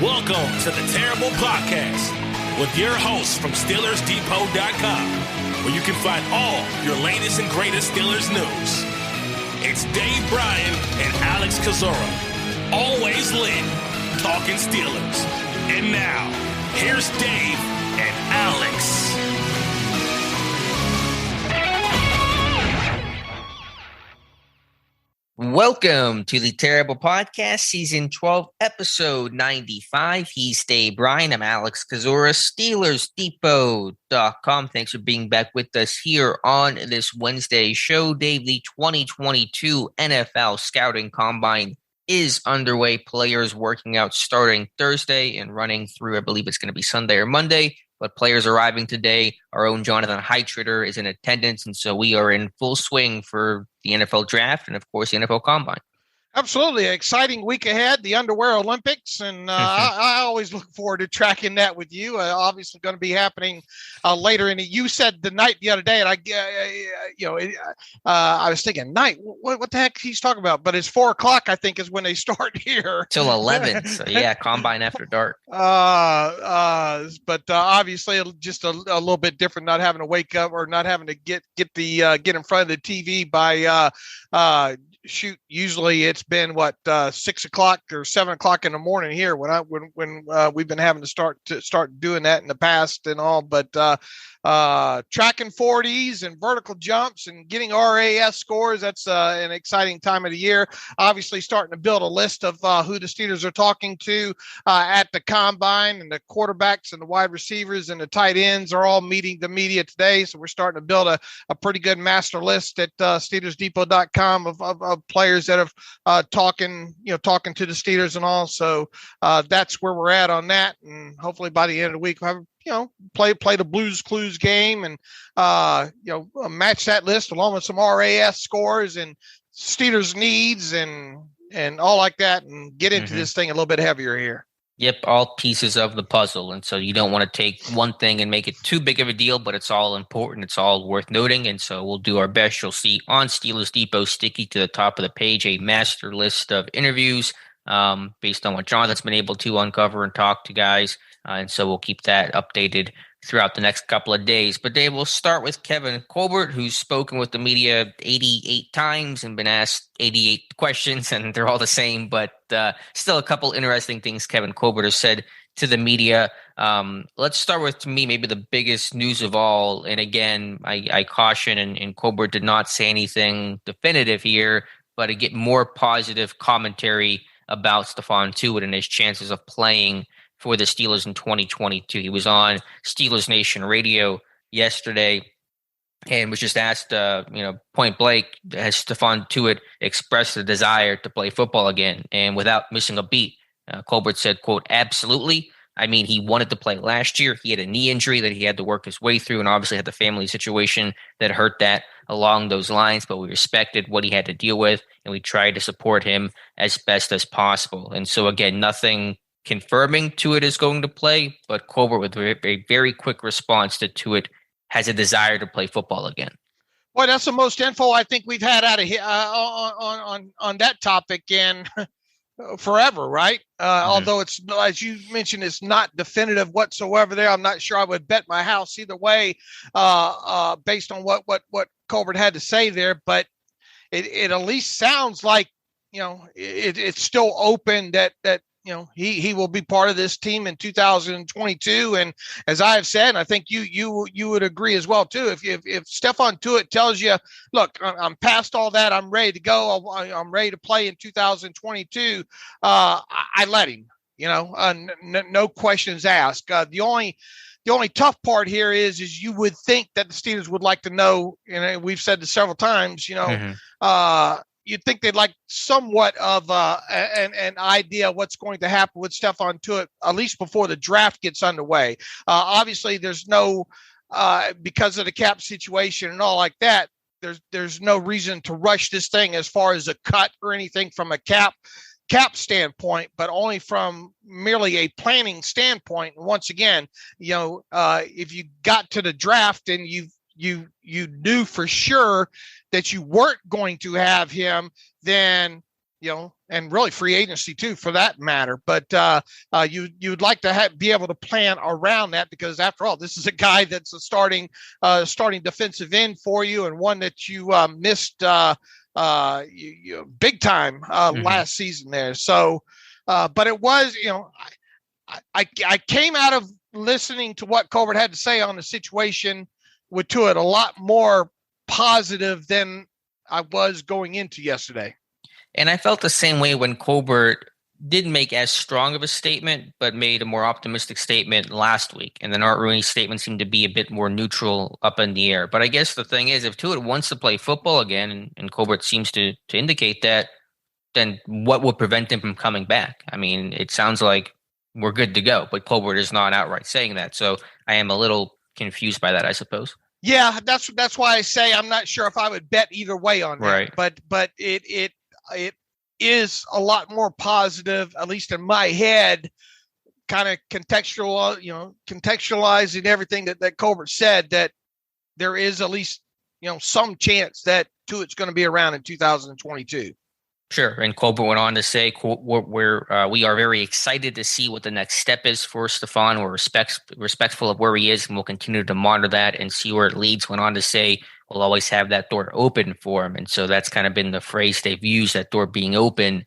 Welcome to the Terrible Podcast with your hosts from SteelersDepot.com, where you can find all your latest and greatest Steelers news. It's Dave Bryan and Alex Kozora, always lit, talking Steelers. And now, here's Dave and Alex. Welcome to the Terrible Podcast, Season 12, Episode 95. He's Dave Bryan. I'm Alex Kozora, SteelersDepot.com. Thanks for being back with us here on this Wednesday show. Dave, the 2022 NFL Scouting Combine is underway. Players working out starting Thursday and running through, I believe it's going to be Sunday or Monday. But players arriving today. Our own Jonathan Heitritter is in attendance, and so we are in full swing for the NFL Draft and, of course, the NFL Combine. Absolutely. Exciting week ahead, the Underwear Olympics, and I always look forward to tracking that with you. Obviously going to be happening later in the, you said the night the other day, and I was thinking, night, what the heck he's talking about? But it's 4:00, I think, is when they start here. Till 11, so yeah, Combine after dark. But obviously just a little bit different, not having to wake up or not having to get in front of the TV by shoot, usually it's been 6 o'clock or 7 o'clock in the morning here when we've been having to start doing that in the past and all, but tracking 40s and vertical jumps and getting RAS scores. That's an exciting time of the year. Obviously starting to build a list of who the Steelers are talking to at the Combine, and the quarterbacks and the wide receivers and the tight ends are all meeting the media today. So we're starting to build a pretty good master list at SteelersDepot.com of players that have talking to the Steelers and all. So that's where we're at on that. And hopefully by the end of the week, we'll have play the Blues Clues game and, match that list along with some RAS scores and Steelers needs and all like that, and get into this thing a little bit heavier here. Yep, all pieces of the puzzle. And so you don't want to take one thing and make it too big of a deal, but it's all important. It's all worth noting. And so we'll do our best. You'll see on Steelers Depot, sticky to the top of the page, a master list of interviews based on what Jonathan's been able to uncover and talk to guys. And so we'll keep that updated throughout the next couple of days. But Dave, we'll start with Kevin Colbert, who's spoken with the media 88 times and been asked 88 questions, and they're all the same. But still a couple interesting things Kevin Colbert has said to the media. Let's start with, to me, maybe the biggest news of all. And again, I caution, and Colbert did not say anything definitive here, but to get more positive commentary about Stephon Tuitt and his chances of playing for the Steelers in 2022. He was on Steelers Nation Radio yesterday and was just asked, point blank, has Stephon Tuitt expressed a desire to play football again? And without missing a beat, Colbert said, quote, absolutely. I mean, he wanted to play last year. He had a knee injury that he had to work his way through, and obviously had the family situation that hurt that along those lines, but we respected what he had to deal with, and we tried to support him as best as possible. And so, again, nothing confirming Tuitt is going to play, but Colbert with a very quick response to Tuitt has a desire to play football again. Well, that's the most info I think we've had out of here on that topic in forever, right? Although it's, as you mentioned, it's not definitive whatsoever there. I'm not sure I would bet my house either way based on what Colbert had to say there, but it at least sounds like, it's still open that he will be part of this team in 2022. And as I have said, and I think you would agree as well too, if Stephon Tuitt tells you, look, I'm past all that, I'm ready to go, I'm ready to play in 2022, I let him, no questions asked. The only tough part here is you would think that the Steelers would like to know, and we've said this several times, you'd think they'd like somewhat of an idea of what's going to happen with Stephon Tuitt, at least before the draft gets underway. Obviously, there's no because of the cap situation and all like that. There's no reason to rush this thing as far as a cut or anything from a cap standpoint, but only from merely a planning standpoint. And once again, if you got to the draft and you knew for sure that you weren't going to have him, then and really free agency too, for that matter. But you'd like to be able to plan around that, because after all, this is a guy that's a starting defensive end for you, and one that you missed big time last season there. So, but it was, I came out of listening to what Colbert had to say on the situation with Tuitt a lot more positive than I was going into yesterday. And I felt the same way when Colbert didn't make as strong of a statement, but made a more optimistic statement last week. And then Art Rooney's statement seemed to be a bit more neutral, up in the air. But I guess the thing is, if Tuitt wants to play football again, and Colbert seems to indicate that, then what would prevent him from coming back? I mean, it sounds like we're good to go, but Colbert is not outright saying that. So I am a little confused by that, I suppose. Yeah, that's why I say I'm not sure if I would bet either way on that. Right. But it is a lot more positive, at least in my head, kind of contextualizing everything that Colbert said, that there is at least, some chance that Tuitt's going to be around in 2022. Sure. And Colbert went on to say, we are very excited to see what the next step is for Stephon. We're respectful of where he is, and we'll continue to monitor that and see where it leads. Went on to say, we'll always have that door open for him. And so that's kind of been the phrase they've used, that door being open.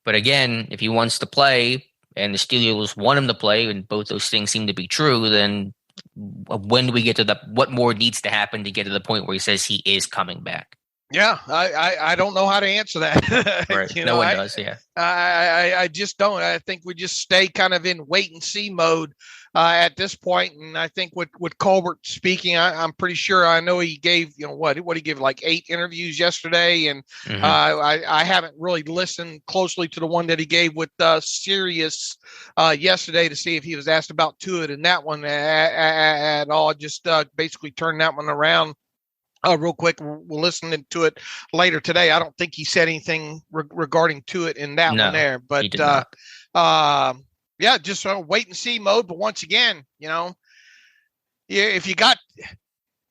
But again, if he wants to play and the Steelers want him to play, and both those things seem to be true, then when do we get to what more needs to happen to get to the point where he says he is coming back? Yeah, I don't know how to answer that. Right. No one does. Yeah. I just don't. I think we just stay kind of in wait and see mode at this point. And I think with Colbert speaking, I'm pretty sure, I know he gave, what he gave, like 8 interviews yesterday. And I haven't really listened closely to the one that he gave with Sirius yesterday to see if he was asked about Tuitt in that one at all. Just basically turned that one around. Real quick, we'll listen to it later today. I don't think he said anything regarding Tuitt in that one there, but he did not. Yeah, just wait and see mode. But once again, if you got,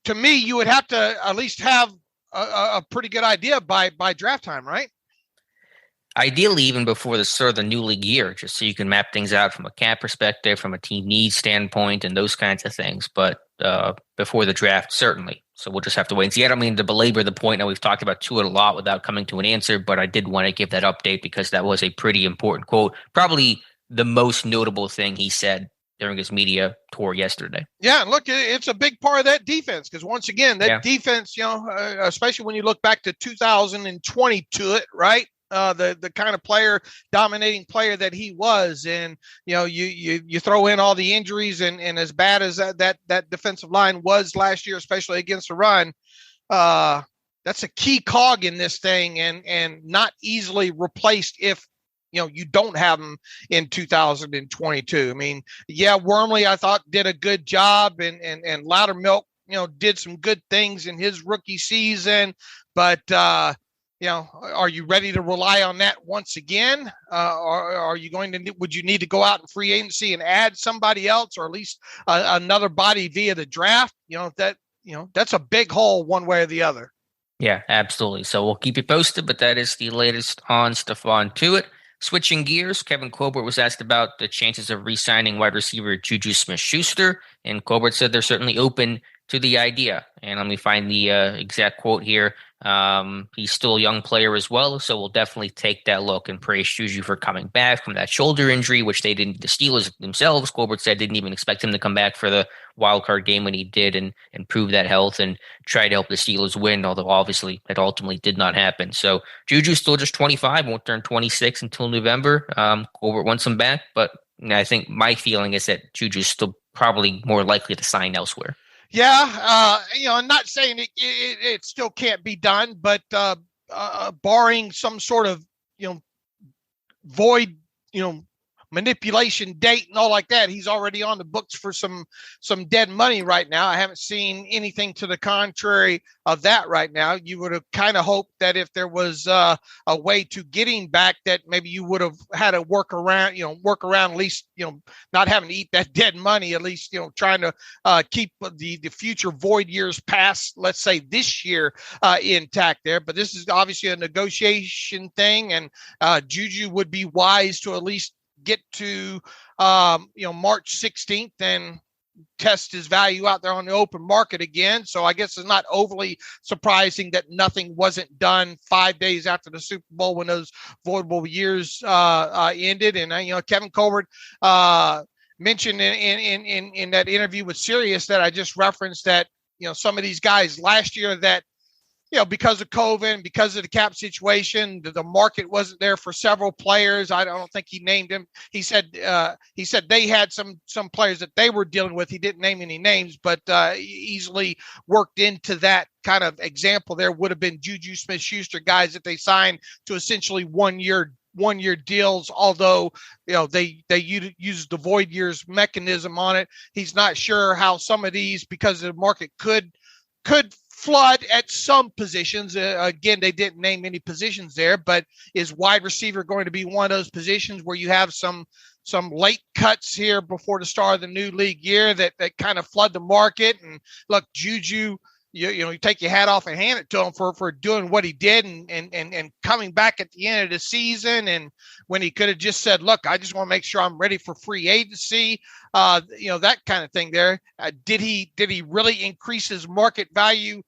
to me, you would have to at least have a pretty good idea by draft time, right? Ideally, even before the start of the new league year, just so you can map things out from a cap perspective, from a team needs standpoint, and those kinds of things. But before the draft, certainly. So we'll just have to wait and see. I don't mean to belabor the point. Now, we've talked about Tuitt a lot without coming to an answer, but I did want to give that update because that was a pretty important quote. Probably the most notable thing he said during his media tour yesterday. Yeah, and look, it's a big part of that defense, because once again, that defense, especially when you look back to 2020 Tuitt, right? The kind of dominating player that he was, and you throw in all the injuries, and as bad as that defensive line was last year, especially against the run, that's a key cog in this thing, and not easily replaced if you don't have him in 2022. I mean, Wormley, I thought, did a good job, and Loudermilk, did some good things in his rookie season, but are you ready to rely on that once again? Or are you would you need to go out in free agency and add somebody else, or at least another body via the draft? That's a big hole one way or the other. Yeah, absolutely. So we'll keep you posted, but that is the latest on Stephon Tuitt. Switching gears, Kevin Colbert was asked about the chances of re-signing wide receiver JuJu Smith-Schuster, and Colbert said they're certainly open to the idea. And let me find the exact quote here. He's still a young player as well, so we'll definitely take that look, and praise JuJu for coming back from that shoulder injury, which the Steelers themselves, Colbert said, didn't even expect him to come back for the wild card game when he did, and prove that health and try to help the Steelers win, although obviously that ultimately did not happen. So JuJu's still just 25, won't turn 26 until November. Colbert wants him back, but I think my feeling is that JuJu's still probably more likely to sign elsewhere. Yeah, I'm not saying it still can't be done, but barring some sort of void, manipulation date and all like that, he's already on the books for some dead money right now. I haven't seen anything to the contrary of that right now. You would have kind of hoped that if there was a way to getting back, that maybe you would have had a work around at least, not having to eat that dead money, at least, trying to keep the future void years past, let's say, this year intact there. But this is obviously a negotiation thing, and JuJu would be wise to at least get to March 16th and test his value out there on the open market again. So I guess it's not overly surprising that nothing wasn't done 5 days after the Super Bowl when those voidable years ended. And Kevin Colbert mentioned in that interview with Sirius that I just referenced that some of these guys last year that because of COVID and because of the cap situation, the market wasn't there for several players. I don't think he named them. He said they had some players that they were dealing with. He didn't name any names, but easily worked into that kind of example. There would have been JuJu Smith-Schuster guys that they signed to essentially one year deals, although they used the void years mechanism on it. He's not sure how some of these, because the market could flood at some positions. Again, they didn't name any positions there, but is wide receiver going to be one of those positions where you have some late cuts here before the start of the new league year that kind of flood the market? And look, JuJu, you take your hat off and hand it to him for doing what he did and coming back at the end of the season. And when he could have just said, look, I just want to make sure I'm ready for free agency, that kind of thing there. Did he really increase his market value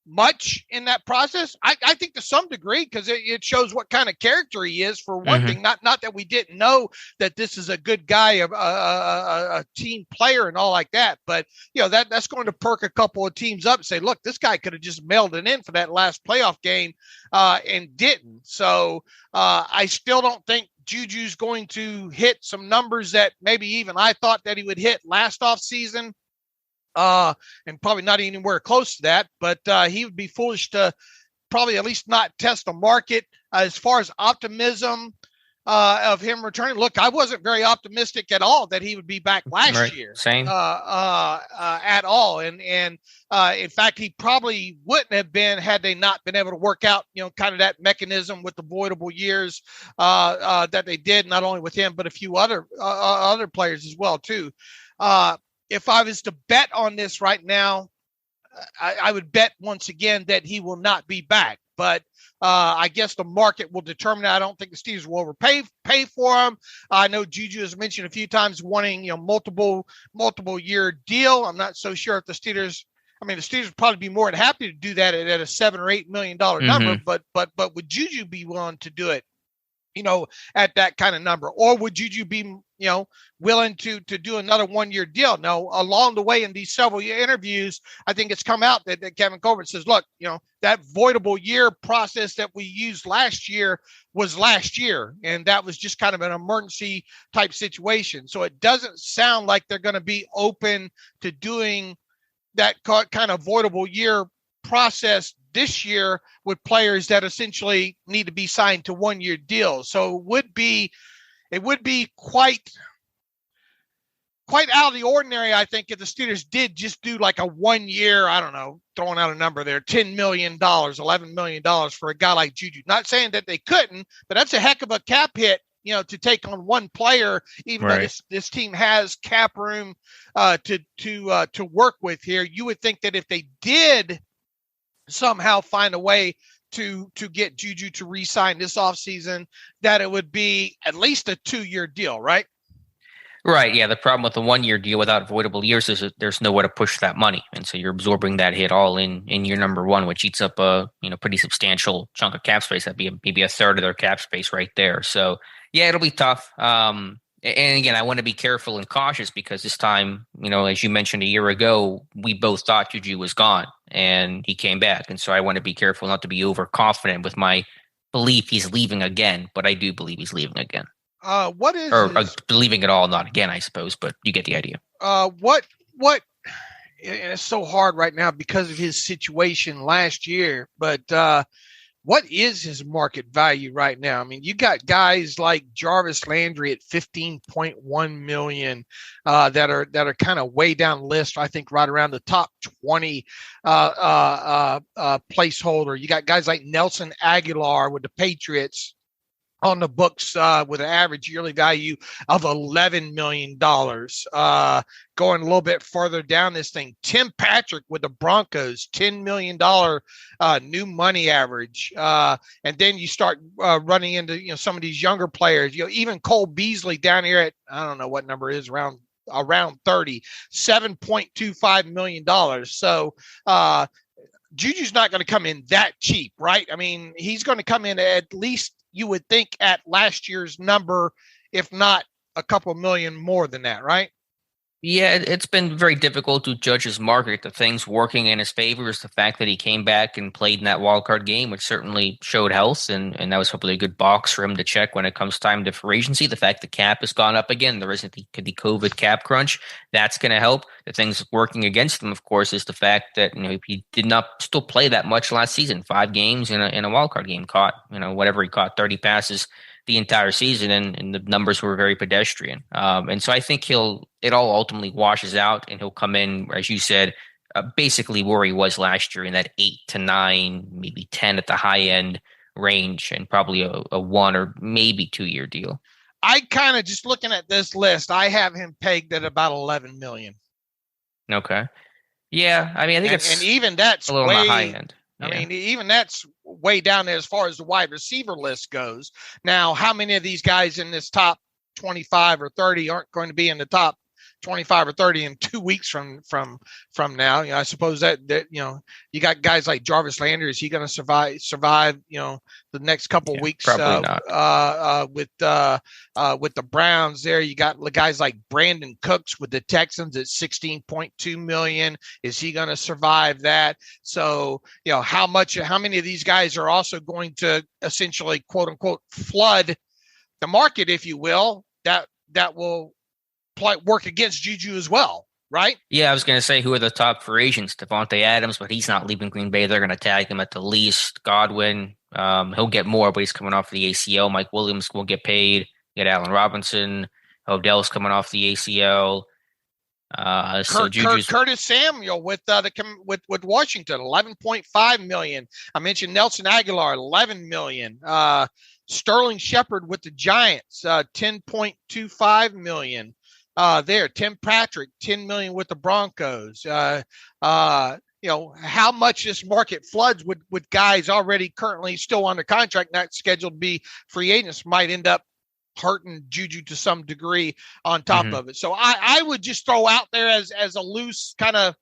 much in that process? I think to some degree, because it shows what kind of character he is, for one thing. Not that we didn't know that this is a good guy, a team player and all like that, but that's going to perk a couple of teams up and say, look, this guy could have just mailed it in for that last playoff game and didn't. So I still don't think JuJu's going to hit some numbers that maybe even I thought that he would hit last offseason. And probably not anywhere close to that, but he would be foolish to probably at least not test the market. As far as optimism of him returning, look, I wasn't very optimistic at all that he would be back last year. Same. At all. And in fact, he probably wouldn't have been had they not been able to work out, kind of that mechanism with the voidable years that they did, not only with him, but a few other players as well, too. If I was to bet on this right now, I would bet once again that he will not be back. But I guess the market will determine that. I don't think the Steelers will overpay for him. I know JuJu has mentioned a few times wanting multiple year deal. I'm not so sure if the Steelers would probably be more than happy to do that at a $7 or $8 million number. But would JuJu be willing to do it? At that kind of number, or would JuJu be, willing to do another 1 year deal? No, along the way in these several interviews, I think it's come out that Kevin Colbert says, look, that voidable year process that we used last year was last year. And that was just kind of an emergency type situation. So it doesn't sound like they're going to be open to doing that kind of voidable year process this year with players that essentially need to be signed to 1 year deals. So it would be quite out of the ordinary, I think, if the Steelers did just do like a 1 year, I don't know, throwing out a number there, $10 million, $11 million for a guy like JuJu. Not saying that they couldn't, but that's a heck of a cap hit, to take on one player, even though this team has cap room to work with here. You would think that if they did somehow find a way to get JuJu to re-sign this offseason, that it would be at least a 2 year deal, right? Right. Yeah. The problem with the 1 year deal without voidable years is that there's nowhere to push that money. And so you're absorbing that hit all in year number one, which eats up a pretty substantial chunk of cap space. That'd be maybe a third of their cap space right there. So yeah, it'll be tough. And again, I want to be careful and cautious because this time, as you mentioned a year ago, we both thought JuJu was gone and he came back. And so I want to be careful not to be overconfident with my belief he's leaving again, but I do believe he's leaving again. Believing it all, not again, I suppose, but you get the idea. What, and it's so hard right now because of his situation last year, but what is his market value right now? I mean, you got guys like Jarvis Landry at $15.1 million that are kind of way down the list. I think right around the top 20 placeholder. You got guys like Nelson Aguilar with the Patriots on the books with an average yearly value of $11 million. Going a little bit further down this thing, Tim Patrick with the Broncos, $10 million new money average. And then you start running into some of these younger players. Even Cole Beasley down here at, I don't know what number it is, around 30, $7.25 million. So Juju's not going to come in that cheap, right? I mean, he's going to come in at least, you would think, at last year's number, if not a couple million more than that, right? Yeah, it's been very difficult to judge his market. The things working in his favor is the fact that he came back and played in that wild card game, which certainly showed health, and that was hopefully a good box for him to check when it comes time to free agency. The fact the cap has gone up again, there isn't the COVID cap crunch, that's going to help. The things working against him, of course, is the fact that he did not still play that much last season. 5 games in a wild card game, caught whatever he caught, 30 passes the entire season, and the numbers were very pedestrian. And so I think it all ultimately washes out, and he'll come in, as you said, basically where he was last year, in that 8 to 9, maybe 10 at the high end range, and probably a 1 or maybe 2 year deal. I kind of, just looking at this list, I have him pegged at about 11 million. Okay. Yeah. I mean, I think and even that's a little on the high end. Yeah. I mean, even that's way down there as far as the wide receiver list goes. Now, how many of these guys in this top 25 or 30 aren't going to be in the top 25 or 30 in 2 weeks from now? I suppose that you got guys like Jarvis Landry. Is he going to survive the next couple of weeks? Probably not. With the Browns there, you got guys like Brandon Cooks with the Texans at $16.2 million. Is he going to survive that? So how many of these guys are also going to essentially, quote unquote, flood the market, if you will, that will work against Juju as well, right? Yeah, I was going to say, who are the top free agents? Devontae Adams, but he's not leaving Green Bay. They're going to tag him at the least. Godwin, he'll get more, but he's coming off the ACL. Mike Williams will get paid. You got Allen Robinson. Odell's coming off the ACL. Curtis Samuel with Washington, $11.5 million. I mentioned Nelson Aguilar, $11 million. Sterling Shepard with the Giants, $10.25 million. There, Tim Patrick, $10 million with the Broncos. How much this market floods with guys already currently still under contract, not scheduled to be free agents, might end up hurting Juju to some degree on top of it. So I would just throw out there as a loose kind of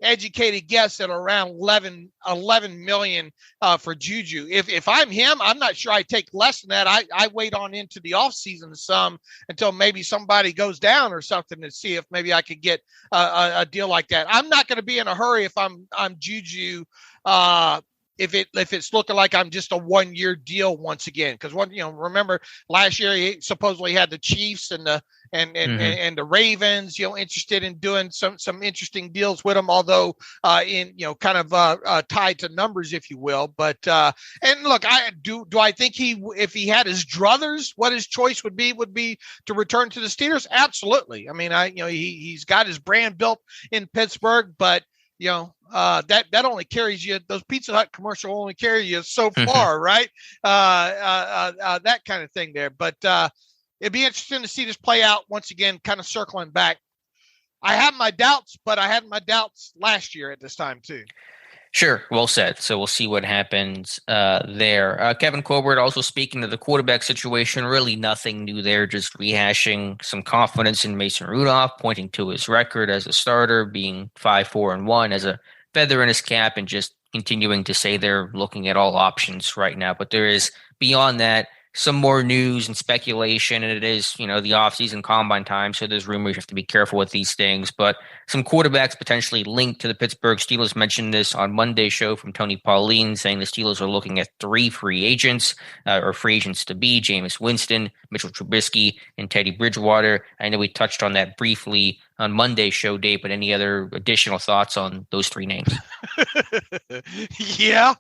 educated guess at around 11 million for Juju. If I'm him, I'm not sure I take less than that. I wait on into the offseason some until maybe somebody goes down or something to see if maybe I could get a deal like that. I'm not going to be in a hurry if I'm Juju. If it's looking like I'm just a 1 year deal once again, because remember last year he supposedly had the Chiefs and the Ravens, interested in doing some interesting deals with him, although kind of tied to numbers, if you will. But and look, do I think if he had his druthers, what his choice would be to return to the Steelers? Absolutely. I mean, he's got his brand built in Pittsburgh, but that only carries you. Those Pizza Hut commercial only carry you so far, right? That kind of thing there. But it'd be interesting to see this play out once again, kind of circling back. I have my doubts, but I had my doubts last year at this time too. Sure. Well said. So we'll see what happens there. Kevin Colbert also speaking to the quarterback situation, really nothing new there, just rehashing some confidence in Mason Rudolph, pointing to his record as a starter, being 5-4-1 as a feather in his cap, and just continuing to say they're looking at all options right now. But there is, beyond that, some more news and speculation, and it is, the offseason combine time, so there's rumors. You have to be careful with these things. But some quarterbacks potentially linked to the Pittsburgh Steelers. Mentioned this on Monday's show from Tony Pauline, saying the Steelers are looking at 3 free agents, or free agents to be: Jameis Winston, Mitchell Trubisky, and Teddy Bridgewater. I know we touched on that briefly on Monday's show, Dave, but any other additional thoughts on those 3 names? Yeah.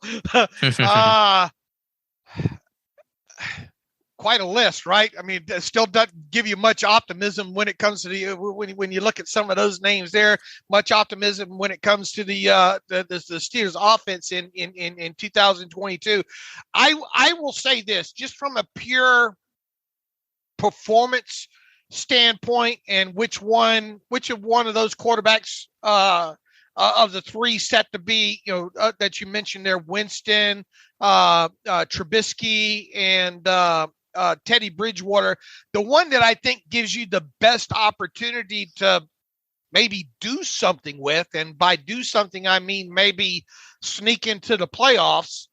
quite a list, right? I mean, it still doesn't give you much optimism when it comes to the when you look at some of those names there. Much optimism when it comes to the Steelers offense in 2022. I will say this, just from a pure performance standpoint, and which of one of those quarterbacks of the three set to be, that you mentioned there, Winston, Trubisky, and Teddy Bridgewater, the one that I think gives you the best opportunity to maybe do something with, and by do something, I mean maybe sneak into the playoffs,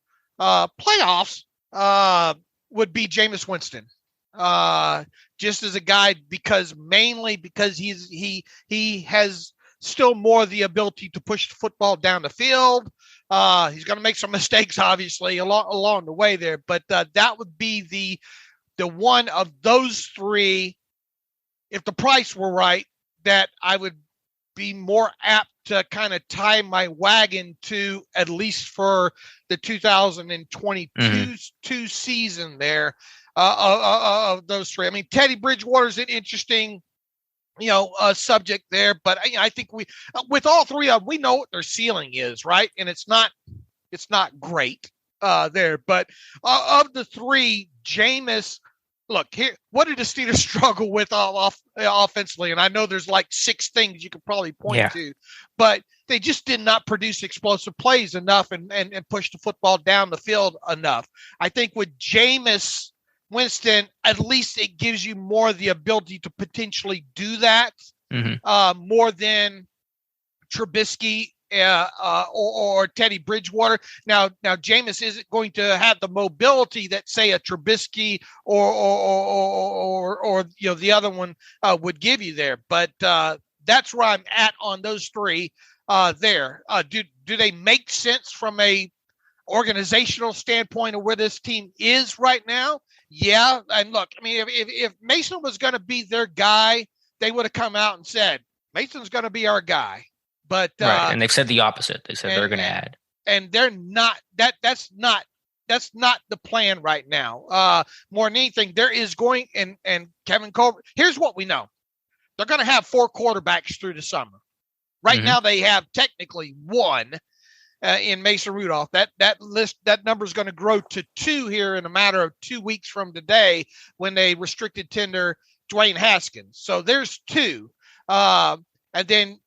would be Jameis Winston. Just as a guy, mainly because he has still more the ability to push the football down the field. He's going to make some mistakes, obviously, along the way there, but that would be the one of those three, if the price were right, that I would be more apt to kind of tie my wagon to, at least for the 2022 season there, of those three. I mean, Teddy Bridgewater is an interesting, subject there, but I think with all three of them, we know what their ceiling is, right? And it's not great there, but of the three, Jameis, look here, what did the Steelers struggle with offensively? And I know there's like 6 things you could probably point to, but they just did not produce explosive plays enough and push the football down the field enough. I think with Jameis Winston, at least it gives you more the ability to potentially do that, more than Trubisky or Teddy Bridgewater. Now Jameis isn't going to have the mobility that, say, a Trubisky or the other one would give you there. But that's where I'm at on those three there. Do they make sense from a organizational standpoint of where this team is right now? Yeah. And look, I mean, if Mason was going to be their guy, they would have come out and said, Mason's going to be our guy. But right. And they've said the opposite. They said they're going to add. And they're not. That's not the plan right now. More than anything, there is going, and Kevin Colbert, here's what we know. They're going to have 4 quarterbacks through the summer. Right now they have technically 1. In Mason Rudolph. That number is going to grow to 2 here in a matter of 2 weeks from today, when they restricted tender Dwayne Haskins. So there's 2. And then,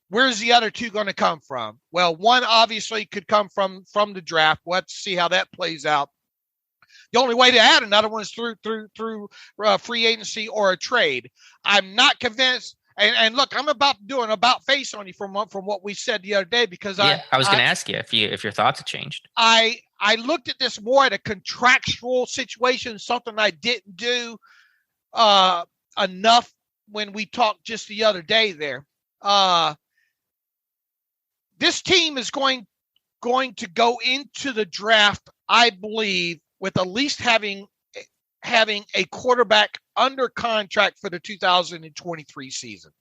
where's the other 2 going to come from? Well, one obviously could come from the draft. We'll have to see how that plays out. The only way to add another one is through free agency or a trade. I'm not convinced. And look, I'm about to do an about face on you from what we said the other day, because I was going to ask you if your thoughts have changed. I looked at this more at a contractual situation, something I didn't do enough when we talked just the other day there. This team is going to go into the draft, I believe, with at least having a quarterback under contract for the 2023 season.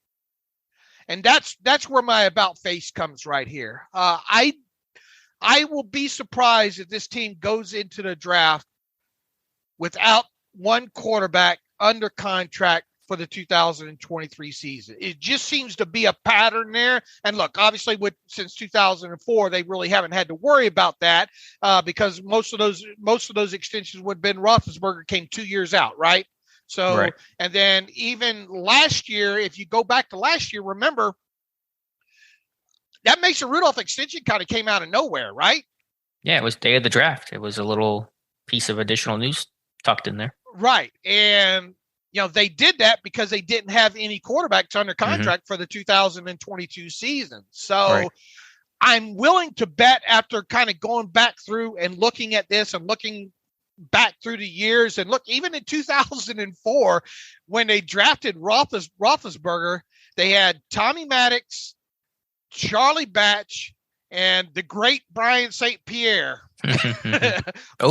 And that's where my about face comes right here. I will be surprised if this team goes into the draft without one quarterback under contract for the 2023 season. It just seems to be a pattern there. And look, obviously since 2004, they really haven't had to worry about that because most of those extensions would have been Roethlisberger came 2 years out, right? So, right. And then even last year, if you go back to last year, remember that Mason Rudolph extension kind of came out of nowhere, right? Yeah, it was day of the draft. It was a little piece of additional news tucked in there. Right. And they did that because they didn't have any quarterbacks under contract for the 2022 season. So right. I'm willing to bet, after kind of going back through and looking at this and looking back through the years, and look, even in 2004, when they drafted Roethlisberger, they had Tommy Maddox, Charlie Batch, and the great Brian St. Pierre. 0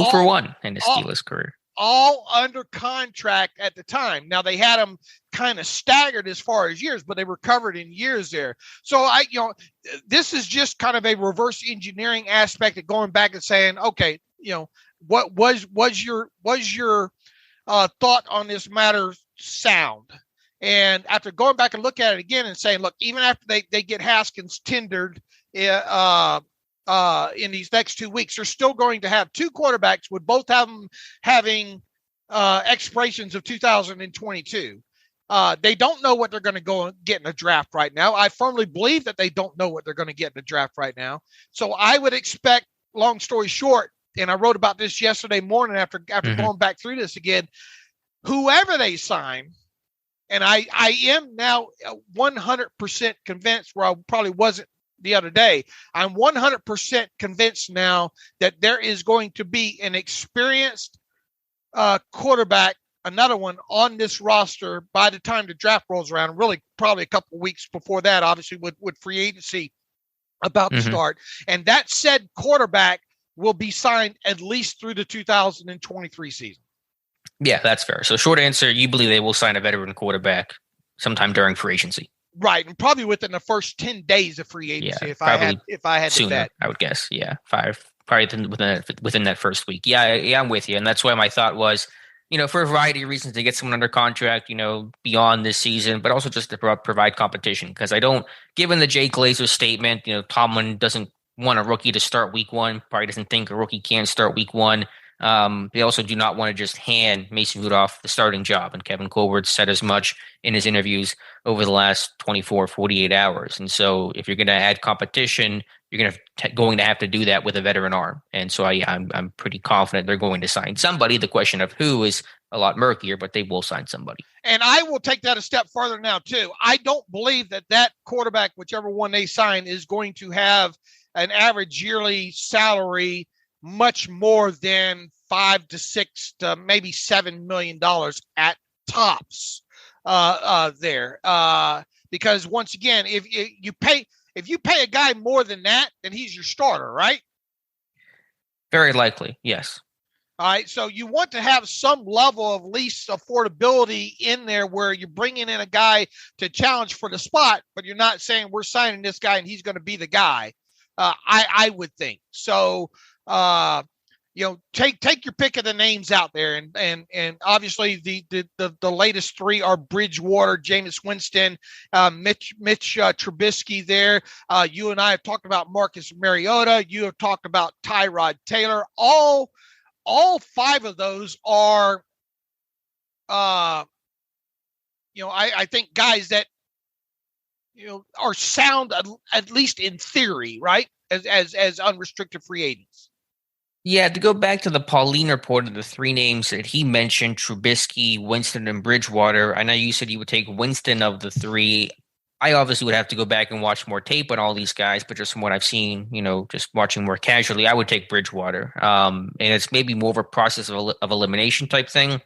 for 1 in his Steelers career. All under contract at the time. Now they had them kind of staggered as far as years, but they were covered in years there. So this is just kind of a reverse engineering aspect of going back and saying, okay, what was your thought on this matter sound? And after going back and look at it again and saying, look, even after they get Haskins tendered in these next 2 weeks, they're still going to have two quarterbacks with both of them having expirations of 2022. They don't know what they're going to go and get in the draft right now. I firmly believe that they don't know what they're going to get in the draft right now. So I would expect, long story short, and I wrote about this yesterday morning after going back through this again, whoever they sign, and I am now 100% convinced, where I probably wasn't the other day, I'm 100% convinced now that there is going to be an experienced quarterback, another one on this roster by the time the draft rolls around, really probably a couple of weeks before that, obviously with free agency about to start. And that said quarterback will be signed at least through the 2023 season. Yeah, that's fair. So short answer, you believe they will sign a veteran quarterback sometime during free agency. Right. And probably within the first 10 days of free agency, if I had sooner, to bet. I would guess. Yeah. Probably within that first week. Yeah, I'm with you. And that's why my thought was, for a variety of reasons, to get someone under contract, beyond this season, but also just to provide competition. Because given the Jay Glazer statement, Tomlin doesn't want a rookie to start week one, probably doesn't think a rookie can start week one. They also do not want to just hand Mason Rudolph the starting job. And Kevin Colbert said as much in his interviews over the last 24, 48 hours. And so if you're going to add competition, you're going to have to do that with a veteran arm. And so I'm pretty confident they're going to sign somebody. The question of who is a lot murkier, but they will sign somebody. And I will take that a step further now, too. I don't believe that quarterback, whichever one they sign, is going to have an average yearly salary much more than $5 to $6 to maybe $7 million at tops there. Because once again, if you pay a guy more than that, then he's your starter, right? Very likely, yes. All right, so you want to have some level of least affordability in there where you're bringing in a guy to challenge for the spot, but you're not saying we're signing this guy and he's going to be the guy. I would think so. Take your pick of the names out there, and obviously the latest three are Bridgewater, Jameis Winston, Mitch Trubisky. There, you and I have talked about Marcus Mariota. You have talked about Tyrod Taylor. All five of those are, I think guys that are sound at least in theory, right? As unrestricted free agents. Yeah, to go back to the Pauline report of the three names that he mentioned, Trubisky, Winston, and Bridgewater, I know you said you would take Winston of the three. I obviously would have to go back and watch more tape on all these guys, but just from what I've seen, just watching more casually, I would take Bridgewater. And it's maybe more of a process of elimination type thing.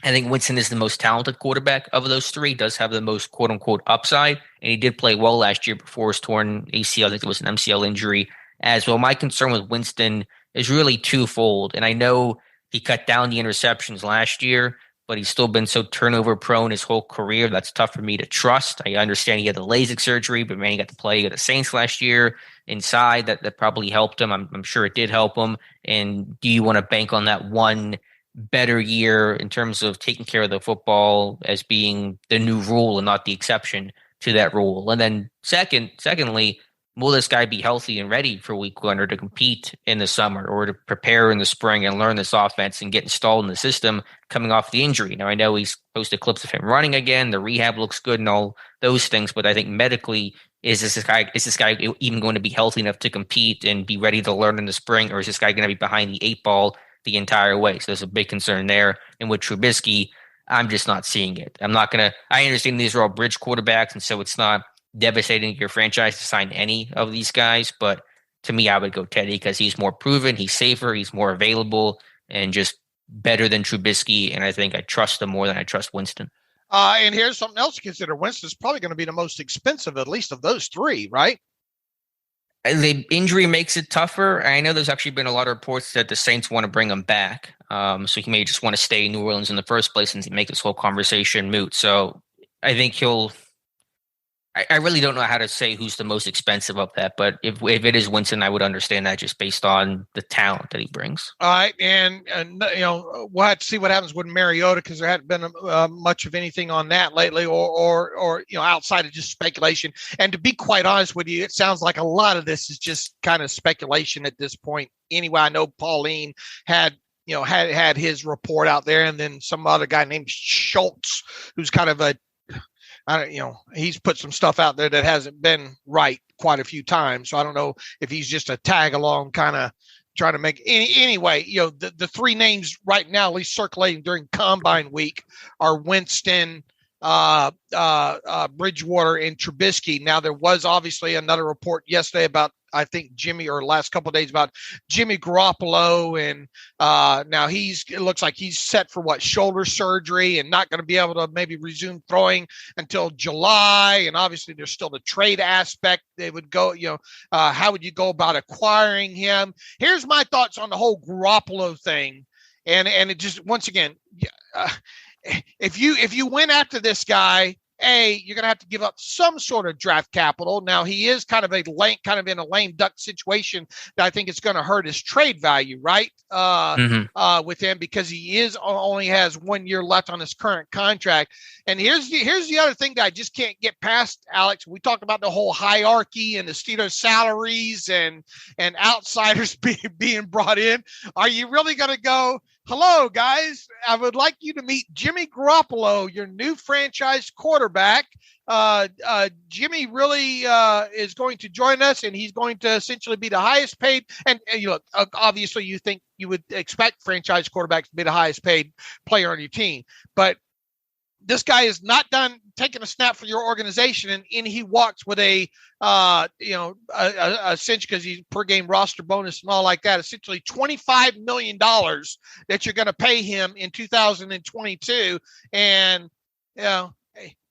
I think Winston is the most talented quarterback of those three, does have the most quote-unquote upside, and he did play well last year before his torn ACL. I think it was an MCL injury as well. My concern with Winston is really twofold, and I know he cut down the interceptions last year, but he's still been so turnover prone his whole career. That's tough for me to trust. I understand he had the LASIK surgery, but man, he got to play with the Saints last year inside. That probably helped him. I'm sure it did help him. And do you want to bank on that one better year in terms of taking care of the football as being the new rule and not the exception to that rule? And then secondly, will this guy be healthy and ready for week one, or to compete in the summer, or to prepare in the spring and learn this offense and get installed in the system coming off the injury? Now, I know he's posted clips of him running again. The rehab looks good and all those things, but I think medically, is this guy even going to be healthy enough to compete and be ready to learn in the spring, or is this guy going to be behind the eight ball the entire way? So there's a big concern there. And with Trubisky, I'm just not seeing it. I understand these are all bridge quarterbacks, and so it's not devastating to your franchise to sign any of these guys, but to me, I would go Teddy because he's more proven, he's safer, he's more available, and just better than Trubisky. And I think I trust him more than I trust Winston. And here's something else to consider. Winston's probably going to be the most expensive, at least of those three, right? The injury makes it tougher. I know there's actually been a lot of reports that the Saints want to bring him back. So he may just want to stay in New Orleans in the first place and make this whole conversation moot. So I think he'll I really don't know how to say who's the most expensive of that, but if it is Winston, I would understand that just based on the talent that he brings. All right, and we'll have to see what happens with Mariota because there hadn't been much of anything on that lately, or outside of just speculation. And to be quite honest with you, it sounds like a lot of this is just kind of speculation at this point. Anyway, I know Pauline had his report out there, and then some other guy named Schultz, who's kind of he's put some stuff out there that hasn't been right quite a few times. So I don't know if he's just a tag along kind of trying to make anyway, the three names right now, at least circulating during combine week, are Winston, Bridgewater, and Trubisky. Now there was obviously another report yesterday about, I think last couple of days about Jimmy Garoppolo, and now it looks like he's set for shoulder surgery and not going to be able to maybe resume throwing until July. And obviously there's still the trade aspect. They would go, how would you go about acquiring him? Here's my thoughts on the whole Garoppolo thing. And it just, once again, if you went after this guy, you're going to have to give up some sort of draft capital. Now he is kind of in a lame duck situation that I think it's going to hurt his trade value, right? With him, because he only has 1 year left on his current contract. And here's the other thing that I just can't get past, Alex. We talked about the whole hierarchy and the Steelers salaries and outsiders being brought in. Are you really going to go, hello, guys, I would like you to meet Jimmy Garoppolo, your new franchise quarterback. Jimmy really is going to join us, and he's going to essentially be the highest paid. And obviously you think you would expect franchise quarterbacks to be the highest paid player on your team. But this guy is not done taking a snap for your organization, and he walks with a cinch because he's per game roster bonus and all like that. Essentially, $25 million that you're going to pay him in 2022, and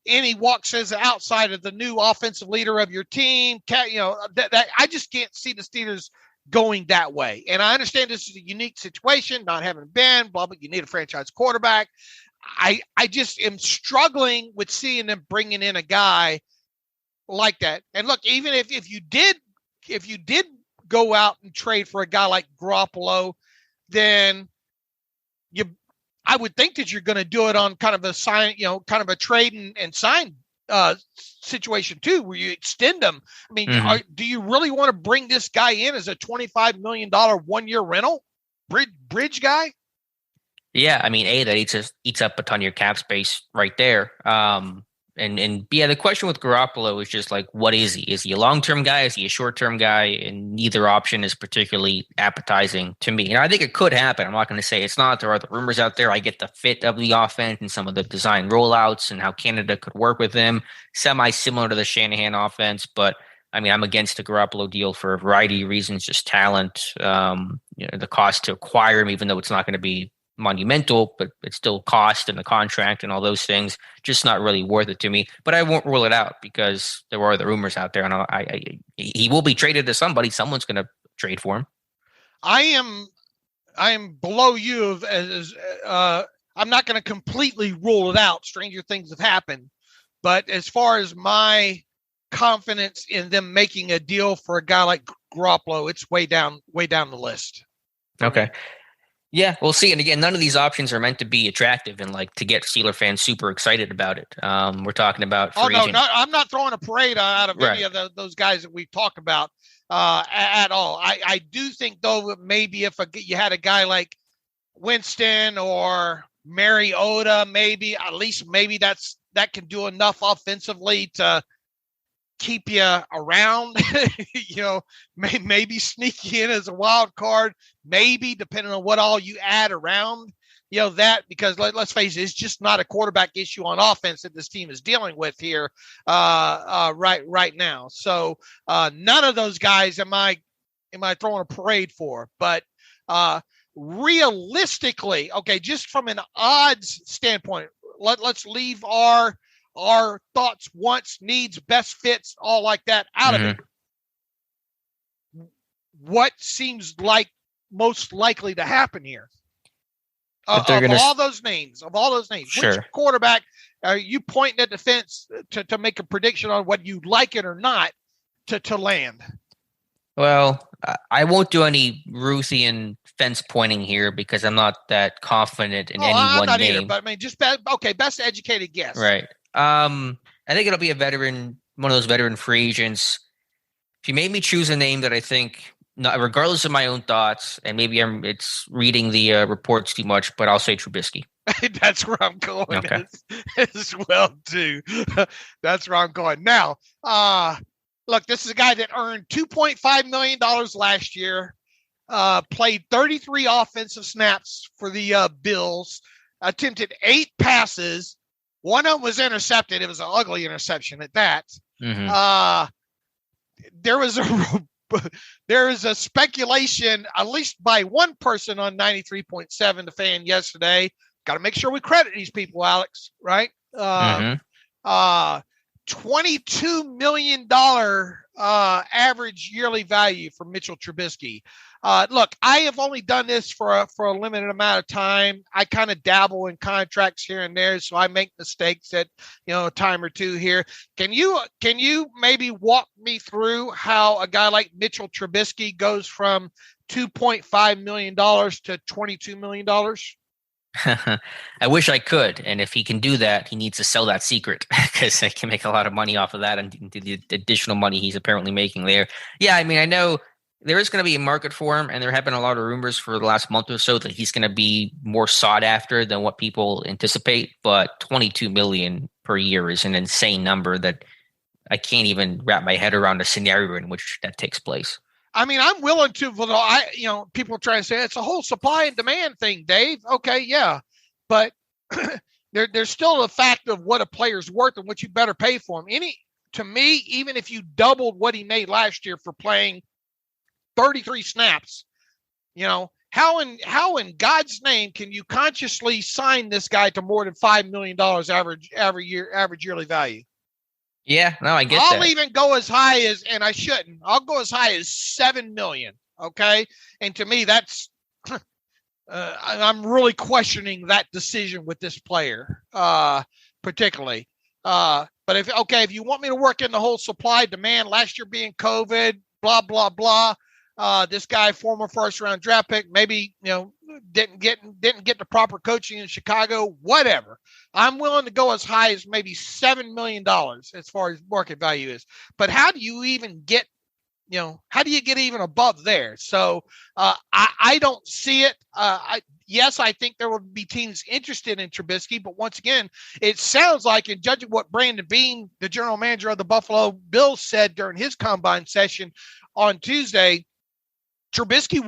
he walks as outside of the new offensive leader of your team. That I just can't see the Steelers going that way. And I understand this is a unique situation, not having been, but you need a franchise quarterback. I just am struggling with seeing them bringing in a guy like that. And look, even if you did go out and trade for a guy like Garoppolo, then I would think that you're going to do it on kind of a trade and sign situation too, where you extend them. I mean, do you really want to bring this guy in as a $25 million 1 year rental bridge guy? Yeah, I mean, that eats up a ton of your cap space right there. And the question with Garoppolo is just like, what is he? Is he a long-term guy? Is he a short-term guy? And neither option is particularly appetizing to me. And I think it could happen. I'm not going to say it's not. There are the rumors out there. I get the fit of the offense and some of the design rollouts and how Canada could work with him, semi-similar to the Shanahan offense. But I mean, I'm against the Garoppolo deal for a variety of reasons, just talent, the cost to acquire him, even though it's not going to be monumental, but it's still cost and the contract and all those things, just not really worth it to me. But I won't rule it out because there are the rumors out there, and he will be traded to somebody. Someone's going to trade for him. I am below you. I'm not going to completely rule it out. Stranger things have happened, but as far as my confidence in them making a deal for a guy like Garoppolo, it's way down the list. Okay. Yeah, we'll see. And again, none of these options are meant to be attractive and like to get Steeler fans super excited about it. We're talking about. I'm not throwing a parade out of any of those guys that we've talked about at all. I do think though, maybe if you had a guy like Winston or Mariota, maybe that can do enough offensively to keep you around, maybe sneak you in as a wild card, maybe depending on what all you add around, that, because let's face it, it's just not a quarterback issue on offense that this team is dealing with here right now. So none of those guys am I throwing a parade for, but realistically, okay, just from an odds standpoint, let's leave our thoughts, wants, needs, best fits, all like that out of it. What seems like most likely to happen here? Of all those names, sure. Which quarterback are you pointing at the fence to make a prediction on whether you like it or not to land? Well, I won't do any Ruthian fence pointing here because I'm not that confident in any I'm one not name. Either, but I mean, best educated guess. Right. I think it'll be a veteran, one of those veteran free agents. If you made me choose a name that I think, regardless of my own thoughts, and maybe it's reading the reports too much, but I'll say Trubisky. That's where I'm going as well, too. That's where I'm going. Now, look, this is a guy that earned $2.5 million last year, played 33 offensive snaps for the Bills, attempted 8 passes. One of them was intercepted. It was an ugly interception at that. Mm-hmm. There is a speculation, at least by one person on 93.7 The Fan yesterday. Got to make sure we credit these people, Alex, right? $22 million average yearly value for Mitchell Trubisky. Look, I have only done this for a limited amount of time. I kind of dabble in contracts here and there, so I make mistakes at a time or two here. Can you maybe walk me through how a guy like Mitchell Trubisky goes from $2.5 million to $22 million? I wish I could. And if he can do that, he needs to sell that secret because he can make a lot of money off of that and the additional money he's apparently making there. Yeah, I mean, I know there is going to be a market for him, and there have been a lot of rumors for the last month or so that he's going to be more sought after than what people anticipate. But $22 million per year is an insane number that I can't even wrap my head around a scenario in which that takes place. I mean, I'm willing to, people try to say it's a whole supply and demand thing, Dave. Okay, yeah. But there's still a fact of what a player's worth and what you better pay for him. To me, even if you doubled what he made last year for playing 33 snaps, how in God's name can you consciously sign this guy to more than $5 million average yearly value? Yeah, no, I get that. I'll even go as high as, and I shouldn't, I'll go as high as $7 million. Okay. And to me, that's, I'm really questioning that decision with this player, particularly. But if you want me to work in the whole supply demand, last year being COVID, blah, blah, blah. This guy, former first round draft pick, maybe, didn't get the proper coaching in Chicago, whatever. I'm willing to go as high as maybe $7 million as far as market value is. But how do you even get, even above there? So I don't see it. Yes, I think there will be teams interested in Trubisky, but once again, it sounds like, in judging what Brandon Beane, the general manager of the Buffalo Bills, said during his combine session on Tuesday, Trubisky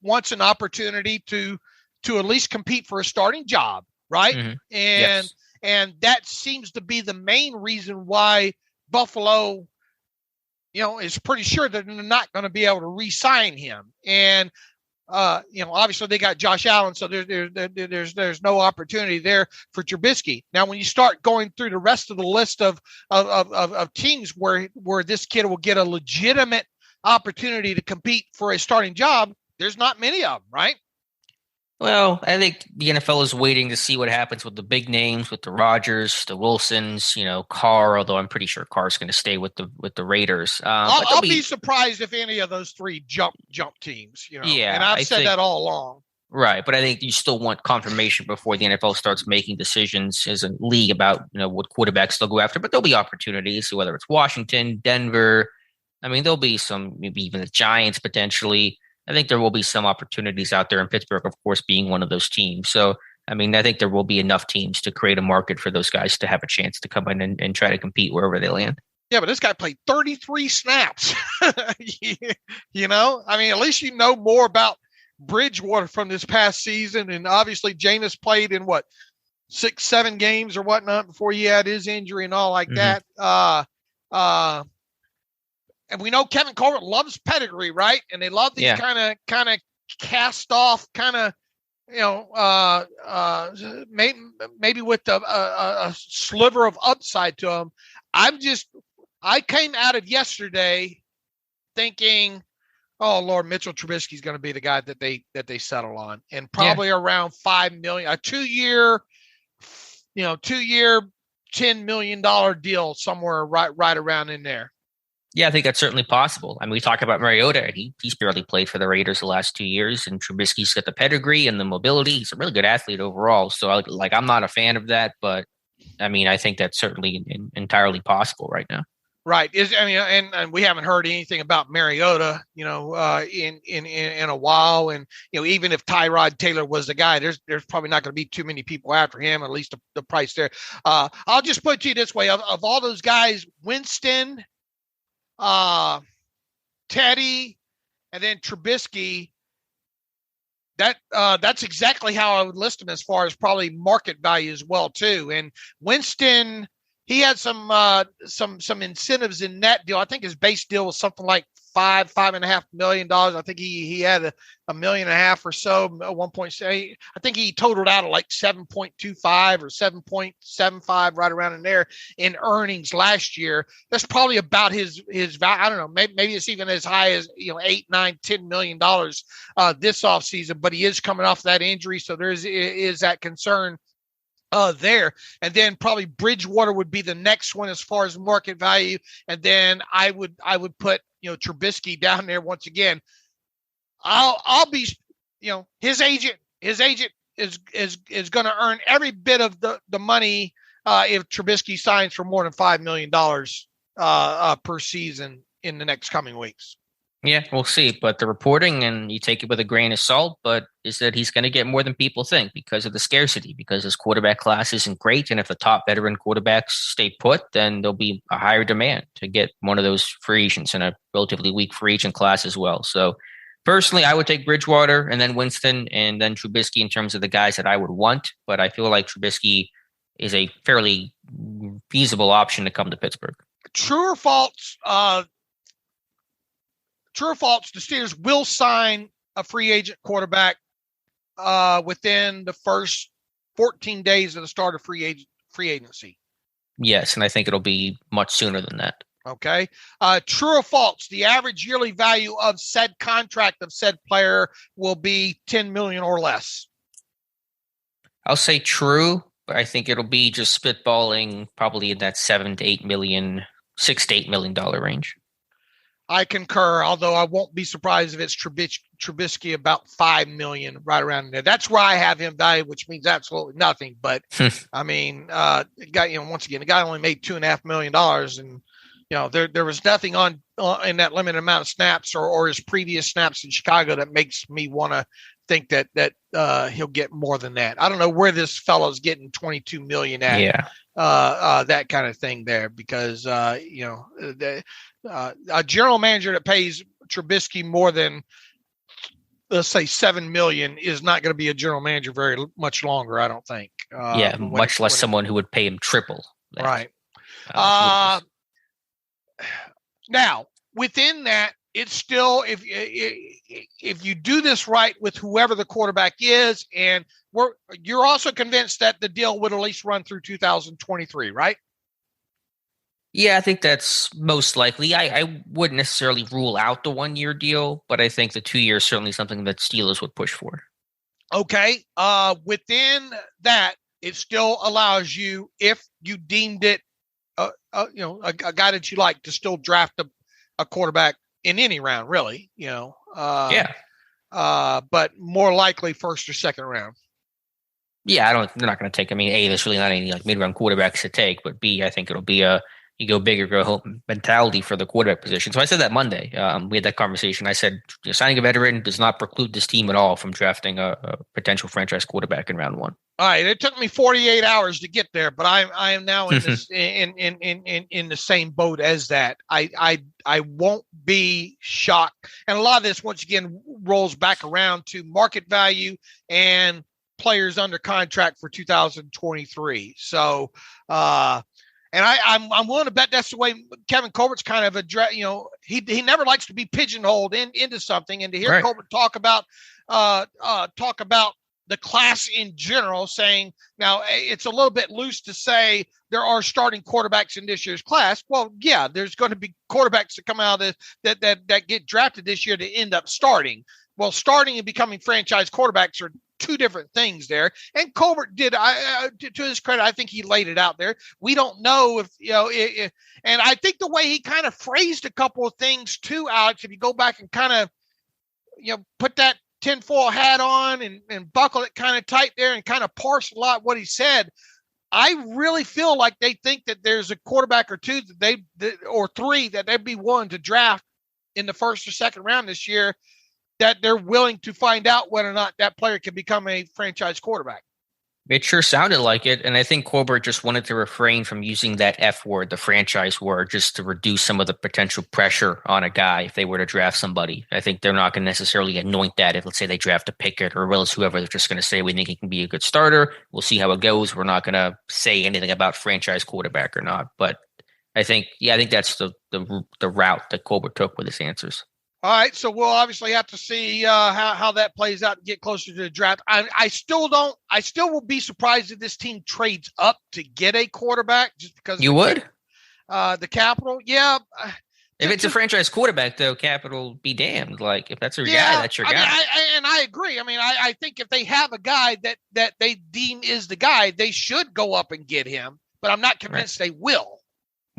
wants an opportunity to at least compete for a starting job, right? Mm-hmm. And that seems to be the main reason why Buffalo, is pretty sure that they're not going to be able to re-sign him. And obviously they got Josh Allen, so there's no opportunity there for Trubisky. Now, when you start going through the rest of the list of teams where this kid will get a legitimate opportunity to compete for a starting job, there's not many of them, right? Well, I think the NFL is waiting to see what happens with the big names, with the Rodgers, the Wilsons, Carr, although I'm pretty sure Carr's going to stay with the Raiders. I'll be surprised if any of those three jump teams, Yeah, and I've said that all along. Right, but I think you still want confirmation before the NFL starts making decisions as a league about, what quarterbacks they'll go after. But there'll be opportunities, whether it's Washington, Denver. I mean, there'll be some, maybe even the Giants potentially. I think there will be some opportunities out there in Pittsburgh, of course, being one of those teams. So, I mean, I think there will be enough teams to create a market for those guys to have a chance to come in and try to compete wherever they land. Yeah, but this guy played 33 snaps. I mean, at least more about Bridgewater from this past season. And obviously, Jameis played in 6-7 games or whatnot before he had his injury and all like that. And we know Kevin Colbert loves pedigree, right? And they love these kind of cast off, maybe with a sliver of upside to them. I came out of yesterday thinking Oh Lord, Mitchell Trubisky is going to be the guy that they settle on, and probably around $5 million, a 2-year, $2-year, $10 million deal somewhere right around in there. Yeah, I think that's certainly possible. I mean, we talk about Mariota, and he's barely played for the Raiders the last 2 years, and Trubisky's got the pedigree and the mobility. He's a really good athlete overall. So, I'm not a fan of that, but I mean, I think that's certainly entirely possible right now. Right. And we haven't heard anything about Mariota, in a while. And, even if Tyrod Taylor was the guy, there's probably not going to be too many people after him, at least the price there. I'll just put it to you this way. Of all those guys, Winston, Teddy, and then Trubisky, that's exactly how I would list them as far as probably market value as well, too. And Winston, he had some incentives in that deal. I think his base deal was something like $5.5 million. I think he had $1.5 million or so, 1.8. I think he totaled out at like 7.25 or 7.75, right around in there in earnings last year. That's probably about his value. I don't know. Maybe it's even as high as $8, $9, $10 million this offseason. But he is coming off that injury, so there is that concern there. And then probably Bridgewater would be the next one as far as market value. And then I would put, Trubisky down there once again. I'll be, his agent is going to earn every bit of the money if Trubisky signs for more than $5 million per season in the next coming weeks. Yeah, we'll see. But the reporting, and you take it with a grain of salt, but is that he's going to get more than people think because of the scarcity, because his quarterback class isn't great. And if the top veteran quarterbacks stay put, then there'll be a higher demand to get one of those free agents in a relatively weak free agent class as well. So personally, I would take Bridgewater and then Winston and then Trubisky in terms of the guys that I would want. But I feel like Trubisky is a fairly feasible option to come to Pittsburgh. True or false? True or false, the Steelers will sign a free agent quarterback within the first 14 days of the start of free agency. Yes, and I think it'll be much sooner than that. Okay. True or false, the average yearly value of said contract of said player will be $10 million or less. I'll say true, but I think it'll be just spitballing probably in that $6 to $8 million range. I concur, although I won't be surprised if it's Trubisky about $5 million right around there. That's where I have him valued, which means absolutely nothing. But I mean, the guy, once again, the guy only made $2.5 million, and there was nothing on in that limited amount of snaps or his previous snaps in Chicago that makes me want to think that he'll get more than that. I don't know where this fellow's getting $22 million at. Yeah. That kind of thing there, because a general manager that pays Trubisky more than, let's say, $7 million is not going to be a general manager very much longer, I don't think. Much less someone who would pay him triple that. Right. Now, within that, it's still, if you do this right with whoever the quarterback is, and you're also convinced that the deal would at least run through 2023, right? Yeah, I think that's most likely. I wouldn't necessarily rule out the 1-year deal, but I think the 2 years is certainly something that Steelers would push for. Okay. Within that, it still allows you, if you deemed it, a guy that you like, to still draft a quarterback in any round, really, but more likely first or second round. Yeah, they're not going to take, A, there's really not any mid-round quarterbacks to take, but B, I think it'll be you go big or go home mentality for the quarterback position. So I said that Monday. We had that conversation. I said, signing a veteran does not preclude this team at all from drafting a potential franchise quarterback in round 1. All right. It took me 48 hours to get there, but I am now in this in the same boat as that. I won't be shocked. And a lot of this, once again, rolls back around to market value and players under contract for 2023. So, and I'm willing to bet that's the way Kevin Colbert's kind of he never likes to be pigeonholed into something. And to hear Colbert talk about the class in general, saying now it's a little bit loose to say there are starting quarterbacks in this year's class. Well, yeah, there's going to be quarterbacks that come out of that get drafted this year to end up starting. Well, starting and becoming franchise quarterbacks are two different things there. And Colbert did, to his credit, I think he laid it out there. We don't know if, and I think the way he kind of phrased a couple of things too, Alex, if you go back and kind of, put that tinfoil hat on and buckle it kind of tight there and kind of parse a lot what he said, I really feel like they think that there's a quarterback or two or three that they'd be willing to draft in the first or second round this year, that they're willing to find out whether or not that player can become a franchise quarterback. It sure sounded like it. And I think Colbert just wanted to refrain from using that F word, the franchise word, just to reduce some of the potential pressure on a guy if they were to draft somebody. I think they're not going to necessarily anoint that if, let's say, they draft a Pickett or Willis, whoever. They're just going to say, we think he can be a good starter. We'll see how it goes. We're not going to say anything about franchise quarterback or not. But I think that's the route that Colbert took with his answers. All right, so we'll obviously have to see how that plays out and get closer to the draft. I still will be surprised if this team trades up to get a quarterback just because you would the capital. Yeah. If it's a franchise quarterback, though, capital be damned. Like if that's your guy, that's your guy. I agree. I mean, I think if they have a guy that they deem is the guy, they should go up and get him. But I'm not convinced they will.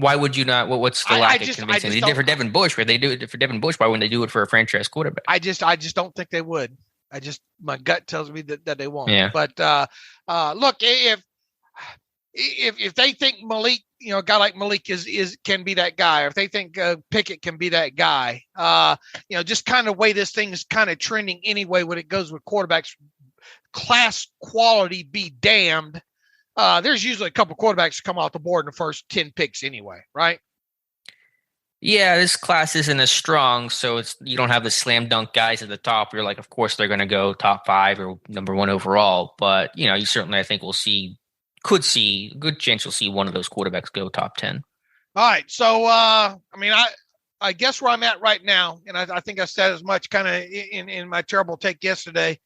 Why would you not? What's the lack of convincing? They did it for Devin Bush. Where they do it for Devin Bush, why wouldn't they do it for a franchise quarterback? I just don't think they would. My gut tells me that they won't. Yeah. But look, if they think Malik, a guy like Malik can be that guy, or if they think Pickett can be that guy, just kind of way this thing is kind of trending anyway when it goes with quarterbacks, class quality be damned. There's usually a couple quarterbacks that come off the board in the first 10 picks anyway, right? Yeah, this class isn't as strong, so you don't have the slam dunk guys at the top. You're like, of course they're going to go top 5 or number 1 overall. But you certainly, I think could see a good chance you'll see one of those quarterbacks go top 10. All right, so I guess where I'm at right now, and I think I said as much kind of in my terrible take yesterday.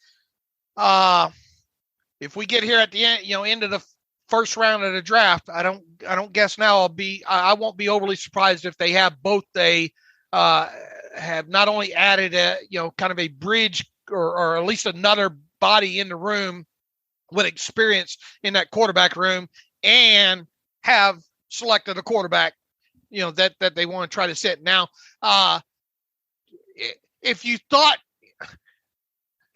If we get here at the end, end of the first round of the draft, I don't guess now I won't be overly surprised if they have both. They have not only added kind of a bridge or at least another body in the room with experience in that quarterback room, and have selected a quarterback, that they want to try to sit. Now, if you thought,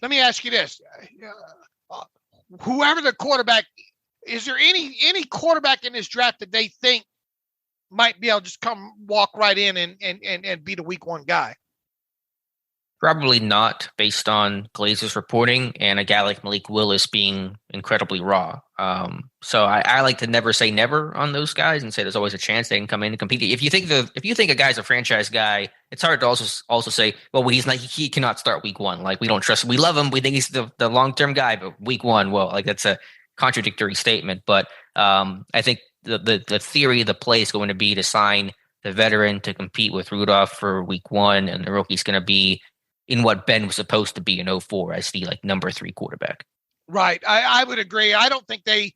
let me ask you this. Whoever the quarterback, is there any quarterback in this draft that they think might be able to just come walk right in and be the week 1 guy? Probably not, based on Glazer's reporting and a guy like Malik Willis being incredibly raw. So I like to never say never on those guys and say there's always a chance they can come in and compete. If you think a guy's a franchise guy, it's hard to also say, well, he cannot start week 1. Like, we don't trust him. We love him. We think he's the long-term guy, but week 1, well, like that's a contradictory statement. But I think the theory of the play is going to be to sign the veteran to compete with Rudolph for week 1, and the rookie's going to be in what Ben was supposed to be in 2004 as the number 3 quarterback. Right. I would agree. I don't think they,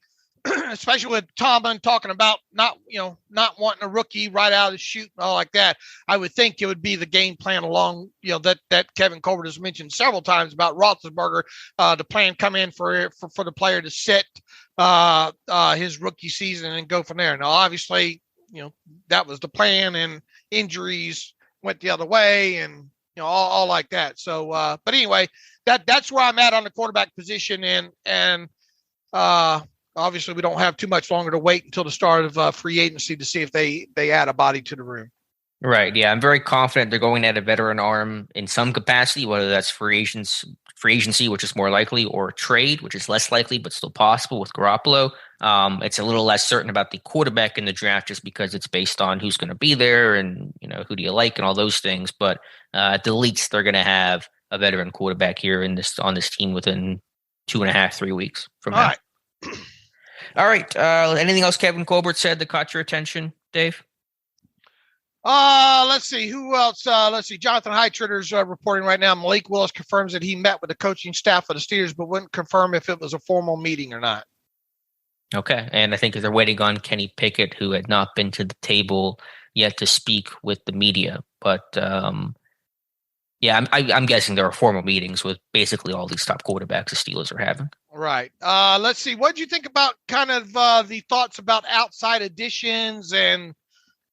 especially with Tomlin talking about not wanting a rookie right out of the chute and all like that, I would think it would be the game plan along, that Kevin Colbert has mentioned several times about Roethlisberger, the plan come in for the player to sit his rookie season and go from there. Now, obviously, that was the plan, and injuries went the other way, and all like that. So, but anyway, that's where I'm at on the quarterback position, and obviously we don't have too much longer to wait until the start of free agency to see if they add a body to the room. Right. Yeah, I'm very confident they're going at a veteran arm in some capacity, whether that's free agency, which is more likely, or trade, which is less likely but still possible with Garoppolo. It's a little less certain about the quarterback in the draft just because it's based on who's going to be there and who do you like and all those things. But at the least, they're going to have a veteran quarterback here on this team within 2.5-3 weeks from now. All right. Anything else Kevin Colbert said that caught your attention, Dave? Let's see who else. Let's see. Jonathan Heitritter's reporting right now. Malik Willis confirms that he met with the coaching staff of the Steelers, but wouldn't confirm if it was a formal meeting or not. Okay, and I think they're waiting on Kenny Pickett, who had not been to the table yet to speak with the media. But yeah, I'm guessing there are formal meetings with basically all these top quarterbacks the Steelers are having. Right. Let's see. What did you think about kind of the thoughts about outside additions and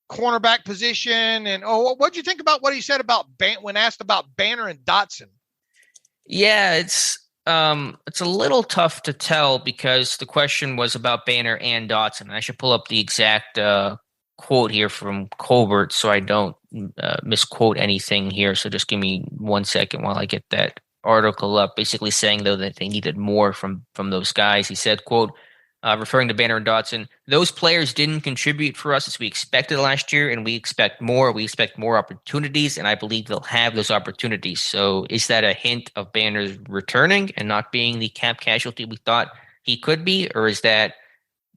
cornerback position? And what did you think about what he said about when asked about Banner and Dotson? Yeah, it's a little tough to tell because the question was about Banner and Dotson. I should pull up the exact quote here from Colbert so I don't misquote anything here. So just give me 1 second while I get that article up. Basically saying, though, that they needed more from those guys. He said, quote, referring to Banner and Dotson, those players didn't contribute for us as we expected last year, and we expect more. We expect more opportunities, and I believe they'll have those opportunities. So is that a hint of Banner's returning and not being the cap casualty we thought he could be? Or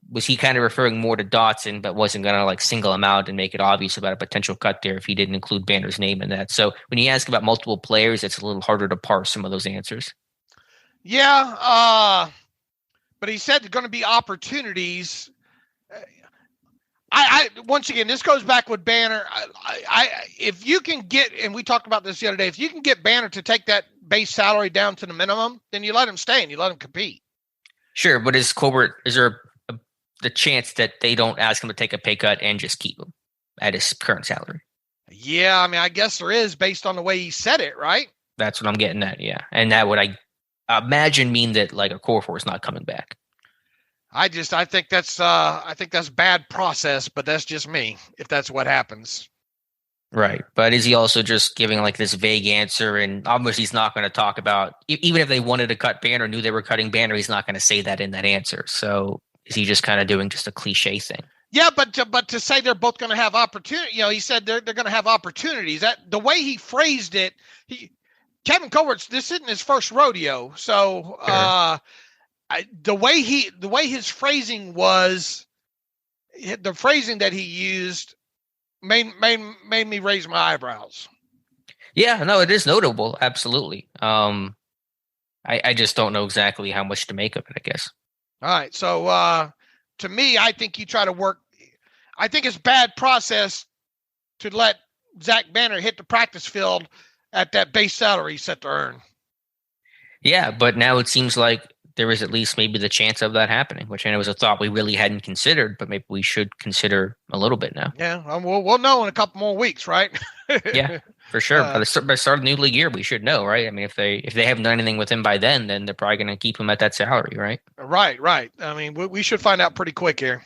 was he kind of referring more to Dotson but wasn't going to like single him out and make it obvious about a potential cut there if he didn't include Banner's name in that? So when you ask about multiple players, it's a little harder to parse some of those answers. Yeah, but he said there's going to be opportunities. I once again, this goes back with Banner. If you can get, and we talked about this the other day, if you can get Banner to take that base salary down to the minimum, then you let him stay and you let him compete. Sure, but is there the chance that they don't ask him to take a pay cut and just keep him at his current salary? Yeah, I mean, I guess there is based on the way he said it, right? That's what I'm getting at, yeah. And that would, I imagine, mean that like a core four is not coming back. I think that's bad process, but that's just me if that's what happens. Right. But is he also just giving like this vague answer, and obviously he's not going to talk about, even if they wanted to cut Banner, knew they were cutting Banner, he's not going to say that in that answer. So is he just kind of doing just a cliche thing? Yeah, but to say they're both going to have opportunity, he said they're going to have opportunities. That the way he phrased it, Kevin Colbert, this isn't his first rodeo, so the way his phrasing was, the phrasing that he used made me raise my eyebrows. Yeah, no, it is notable, absolutely. I just don't know exactly how much to make of it, I guess. All right, so to me, I think you try to work. I think it's bad process to let Zach Banner hit the practice field at that base salary he's set to earn. Yeah, but now it seems like there is at least maybe the chance of that happening, which I know is a thought we really hadn't considered, but maybe we should consider a little bit now. Yeah, we'll know in a couple more weeks, right? Yeah, for sure. By the start of the new league year, we should know, right? I mean, if they haven't done anything with him by then they're probably going to keep him at that salary, right? Right. I mean, we should find out pretty quick here.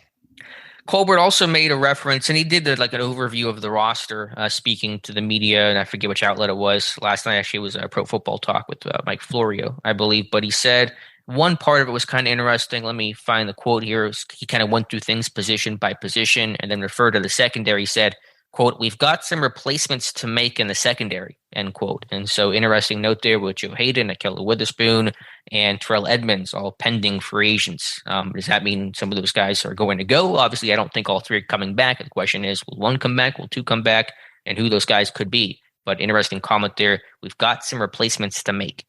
Colbert also made a reference, and he did like an overview of the roster, speaking to the media, and I forget which outlet it was. Last night, actually, was a Pro Football Talk with Mike Florio, I believe. But he said one part of it was kind of interesting. Let me find the quote here. He kind of went through things position by position and then referred to the secondary. He said, quote, "We've got some replacements to make in the secondary," end quote. And so interesting note there with Joe Hayden, Ahkello Witherspoon, and Terrell Edmonds, all pending free agents. Does that mean some of those guys are going to go? Obviously, I don't think all three are coming back. The question is, will one come back? Will two come back? And who those guys could be. But interesting comment there. We've got some replacements to make.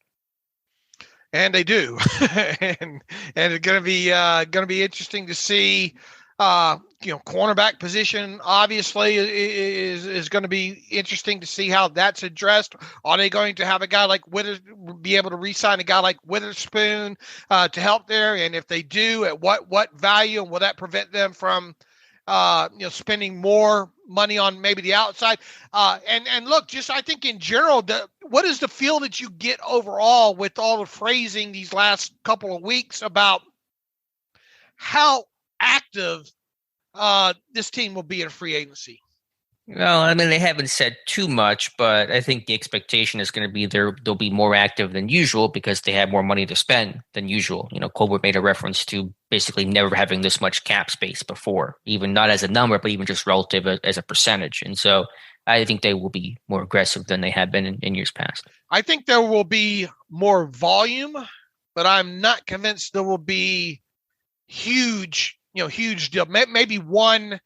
And they do. and it's going to be interesting to see. Cornerback position obviously is going to be interesting to see how that's addressed. Are they going to have a guy like be able to re-sign a guy like Witherspoon to help there? And if they do, at what value, and will that prevent them from spending more money on maybe the outside? And look, just I think in general, what is the feel that you get overall with all the phrasing these last couple of weeks about how active this team will be in free agency? Well, I mean, they haven't said too much, but I think the expectation is going to be they'll be more active than usual because they have more money to spend than usual. Colbert made a reference to basically never having this much cap space before, even not as a number, but even just relative as a percentage. And so I think they will be more aggressive than they have been in years past. I think there will be more volume, but I'm not convinced there will be huge deal. Maybe one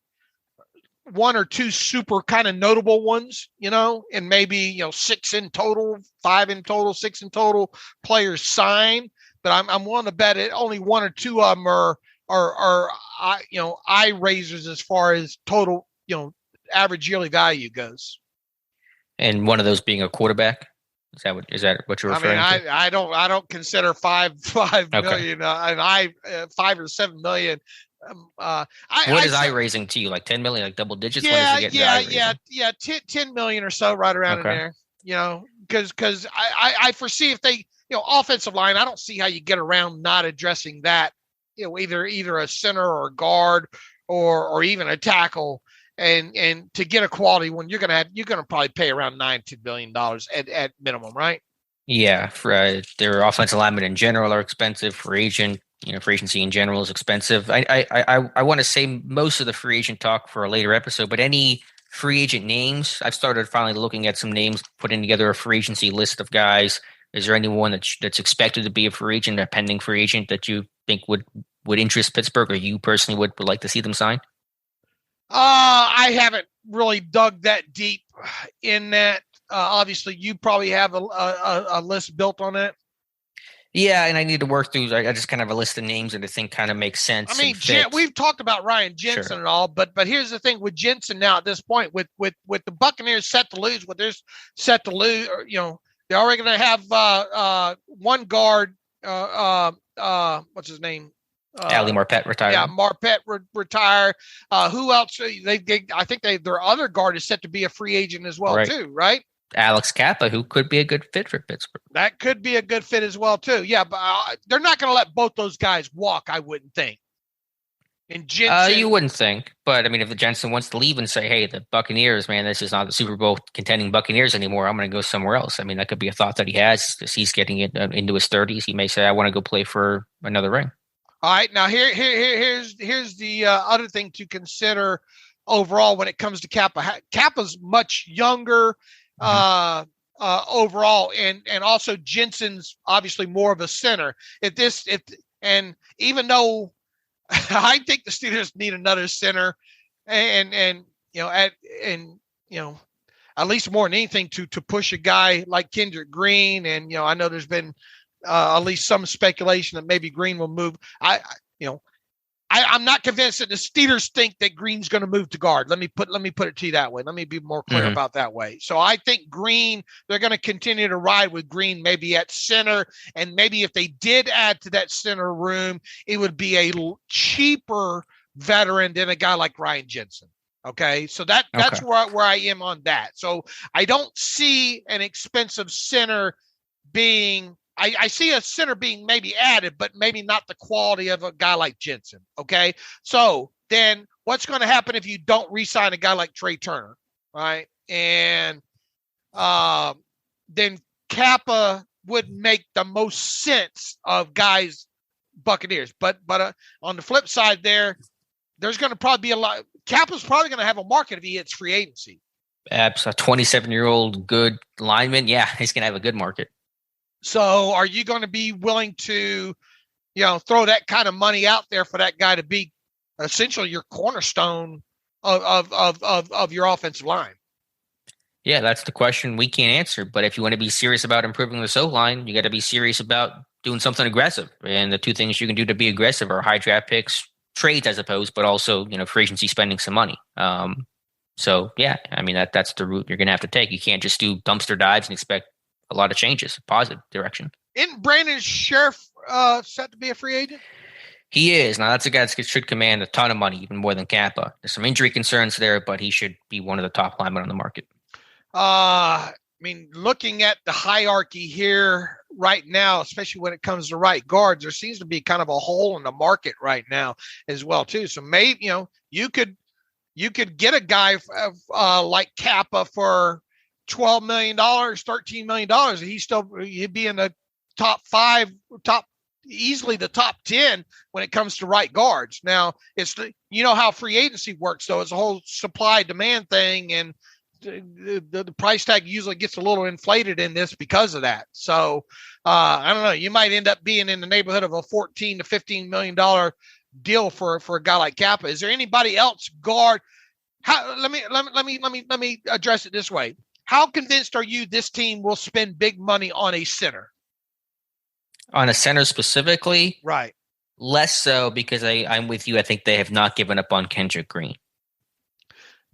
one or two super kind of notable ones, and maybe, 6 in total, 5 in total, 6 in total players sign. But I'm willing to bet it only one or two of them are eye raisers as far as total, average yearly value goes. And one of those being a quarterback. Is that what you're referring to? I don't consider five million, and 5 or 7 million. What is eye raising to you? Like 10 million, like double digits? Yeah, 10 million or so, right around in there. Because I foresee if they, offensive line, I don't see how you get around not addressing that. Either a center or a guard or even a tackle, and to get a quality one, you're gonna probably pay around $9-10 billion at minimum, right? Yeah, for their offensive linemen in general are expensive. Free agency in general is expensive. I want to say most of the free agent talk for a later episode, but any free agent names, I've started finally looking at some names, putting together a free agency list of guys. Is there anyone that's expected to be a free agent, a pending free agent that you think would interest Pittsburgh, or you personally would like to see them sign? I haven't really dug that deep in that. Obviously, you probably have a list built on it. Yeah, and I need to work through. I just kind of have a list of names that I think kind of makes sense. I mean, we've talked about Ryan Jensen and all, but here's the thing with Jensen now at this point, with the Buccaneers set to lose, what they're set to lose, they're already going to have one guard. What's his name? Ali Marpet retired. Yeah, Marpet retire. Who else? I think their other guard is set to be a free agent as well, too, right? Alex Kappa, who could be a good fit for Pittsburgh. That could be a good fit as well, too. Yeah, but they're not going to let both those guys walk, I wouldn't think. And Jensen, you wouldn't think, but I mean, if Jensen wants to leave and say, "Hey, the Buccaneers, man, this is not the Super Bowl contending Buccaneers anymore. I'm going to go somewhere else." I mean, that could be a thought that he has. As he's getting into his 30s, he may say, "I want to go play for another ring." All right, now here's the other thing to consider overall when it comes to Kappa. Kappa's much younger overall, and also Jensen's obviously more of a center. And even though I think the Steelers need another center, and at least more than anything to push a guy like Kendrick Green, and I know there's been at least some speculation that maybe Green will move. I'm not convinced that the Steelers think that Green's going to move to guard. Let me put it to you that way. Let me be more clear about that way. So I think Green, they're going to continue to ride with Green, maybe at center, and maybe if they did add to that center room, it would be a cheaper veteran than a guy like Ryan Jensen. Okay, so that's where I am on that. So I don't see an expensive center being. I see a center being maybe added, but maybe not the quality of a guy like Jensen. Okay. So then what's going to happen if you don't re-sign a guy like Trey Turner? Right. And then Kappa would make the most sense of guys, Buccaneers. But on the flip side there's going to probably be a lot. Kappa's probably going to have a market if he hits free agency. A 27-year-old good lineman. Yeah, he's going to have a good market. So are you going to be willing to, throw that kind of money out there for that guy to be essentially your cornerstone of your offensive line? Yeah, that's the question we can't answer. But if you want to be serious about improving the O-line, you got to be serious about doing something aggressive. And the two things you can do to be aggressive are high draft picks, trades, I suppose, but also, free agency spending some money. So yeah, I mean, that's the route you're going to have to take. You can't just do dumpster dives and expect a lot of changes, positive direction. Isn't Brandon Sheriff set to be a free agent? He is. Now, that's a guy that should command a ton of money, even more than Kappa. There's some injury concerns there, but he should be one of the top linemen on the market. I mean, looking at the hierarchy here right now, especially when it comes to right guards, there seems to be kind of a hole in the market right now as well, too. So maybe, you could get a guy like Kappa for $12 million, $13 million. He'd be in the top 5, easily the top 10 when it comes to right guards. Now it's how free agency works, though. It's a whole supply demand thing, and the price tag usually gets a little inflated in this because of that. So I don't know. You might end up being in the neighborhood of a $14 to $15 million deal for a guy like Kappa. Is there anybody else guard? Let me address it this way. How convinced are you this team will spend big money on a center? On a center specifically? Right. Less so, because I'm with you. I think they have not given up on Kendrick Green.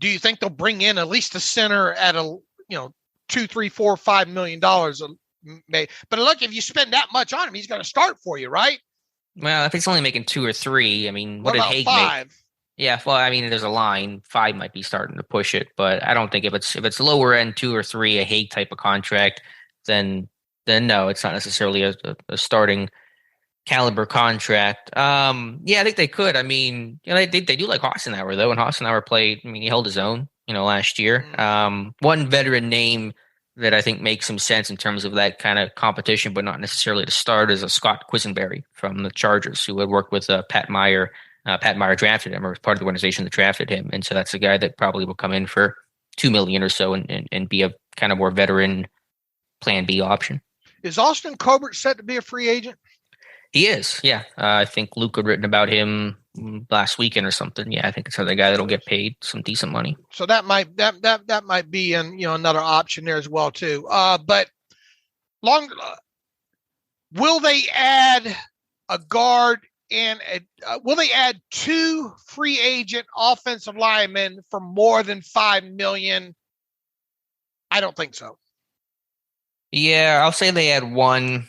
Do you think they'll bring in at least a center at $2, $3, $4, $5 million? But look, if you spend that much on him, he's going to start for you, right? Well, if he's only making 2 or 3, I mean, what did about Haig 5? Make? Yeah, well, I mean, there's a line. 5 might be starting to push it, but I don't think if it's lower end 2 or 3, a Haig type of contract, then no, it's not necessarily a starting caliber contract. Yeah, I think they could. I mean, they do like Hassenauer though, and Hassenauer played. I mean, he held his own, last year. One veteran name that I think makes some sense in terms of that kind of competition, but not necessarily to start, is a Scott Quisenberry from the Chargers, who had worked with Pat Meyer. Pat Meyer drafted him, or was part of the organization that drafted him, and so that's a guy that probably will come in for $2 million or so, and be a kind of more veteran Plan B option. Is Austin Colbert set to be a free agent? He is, yeah. I think Luke had written about him last weekend or something. Yeah, I think it's another guy that'll get paid some decent money. So that might be another option there as well too. But will they add a guard and will they add 2 free agent offensive linemen for more than $5 million? I don't think so. Yeah, I'll say they add 1.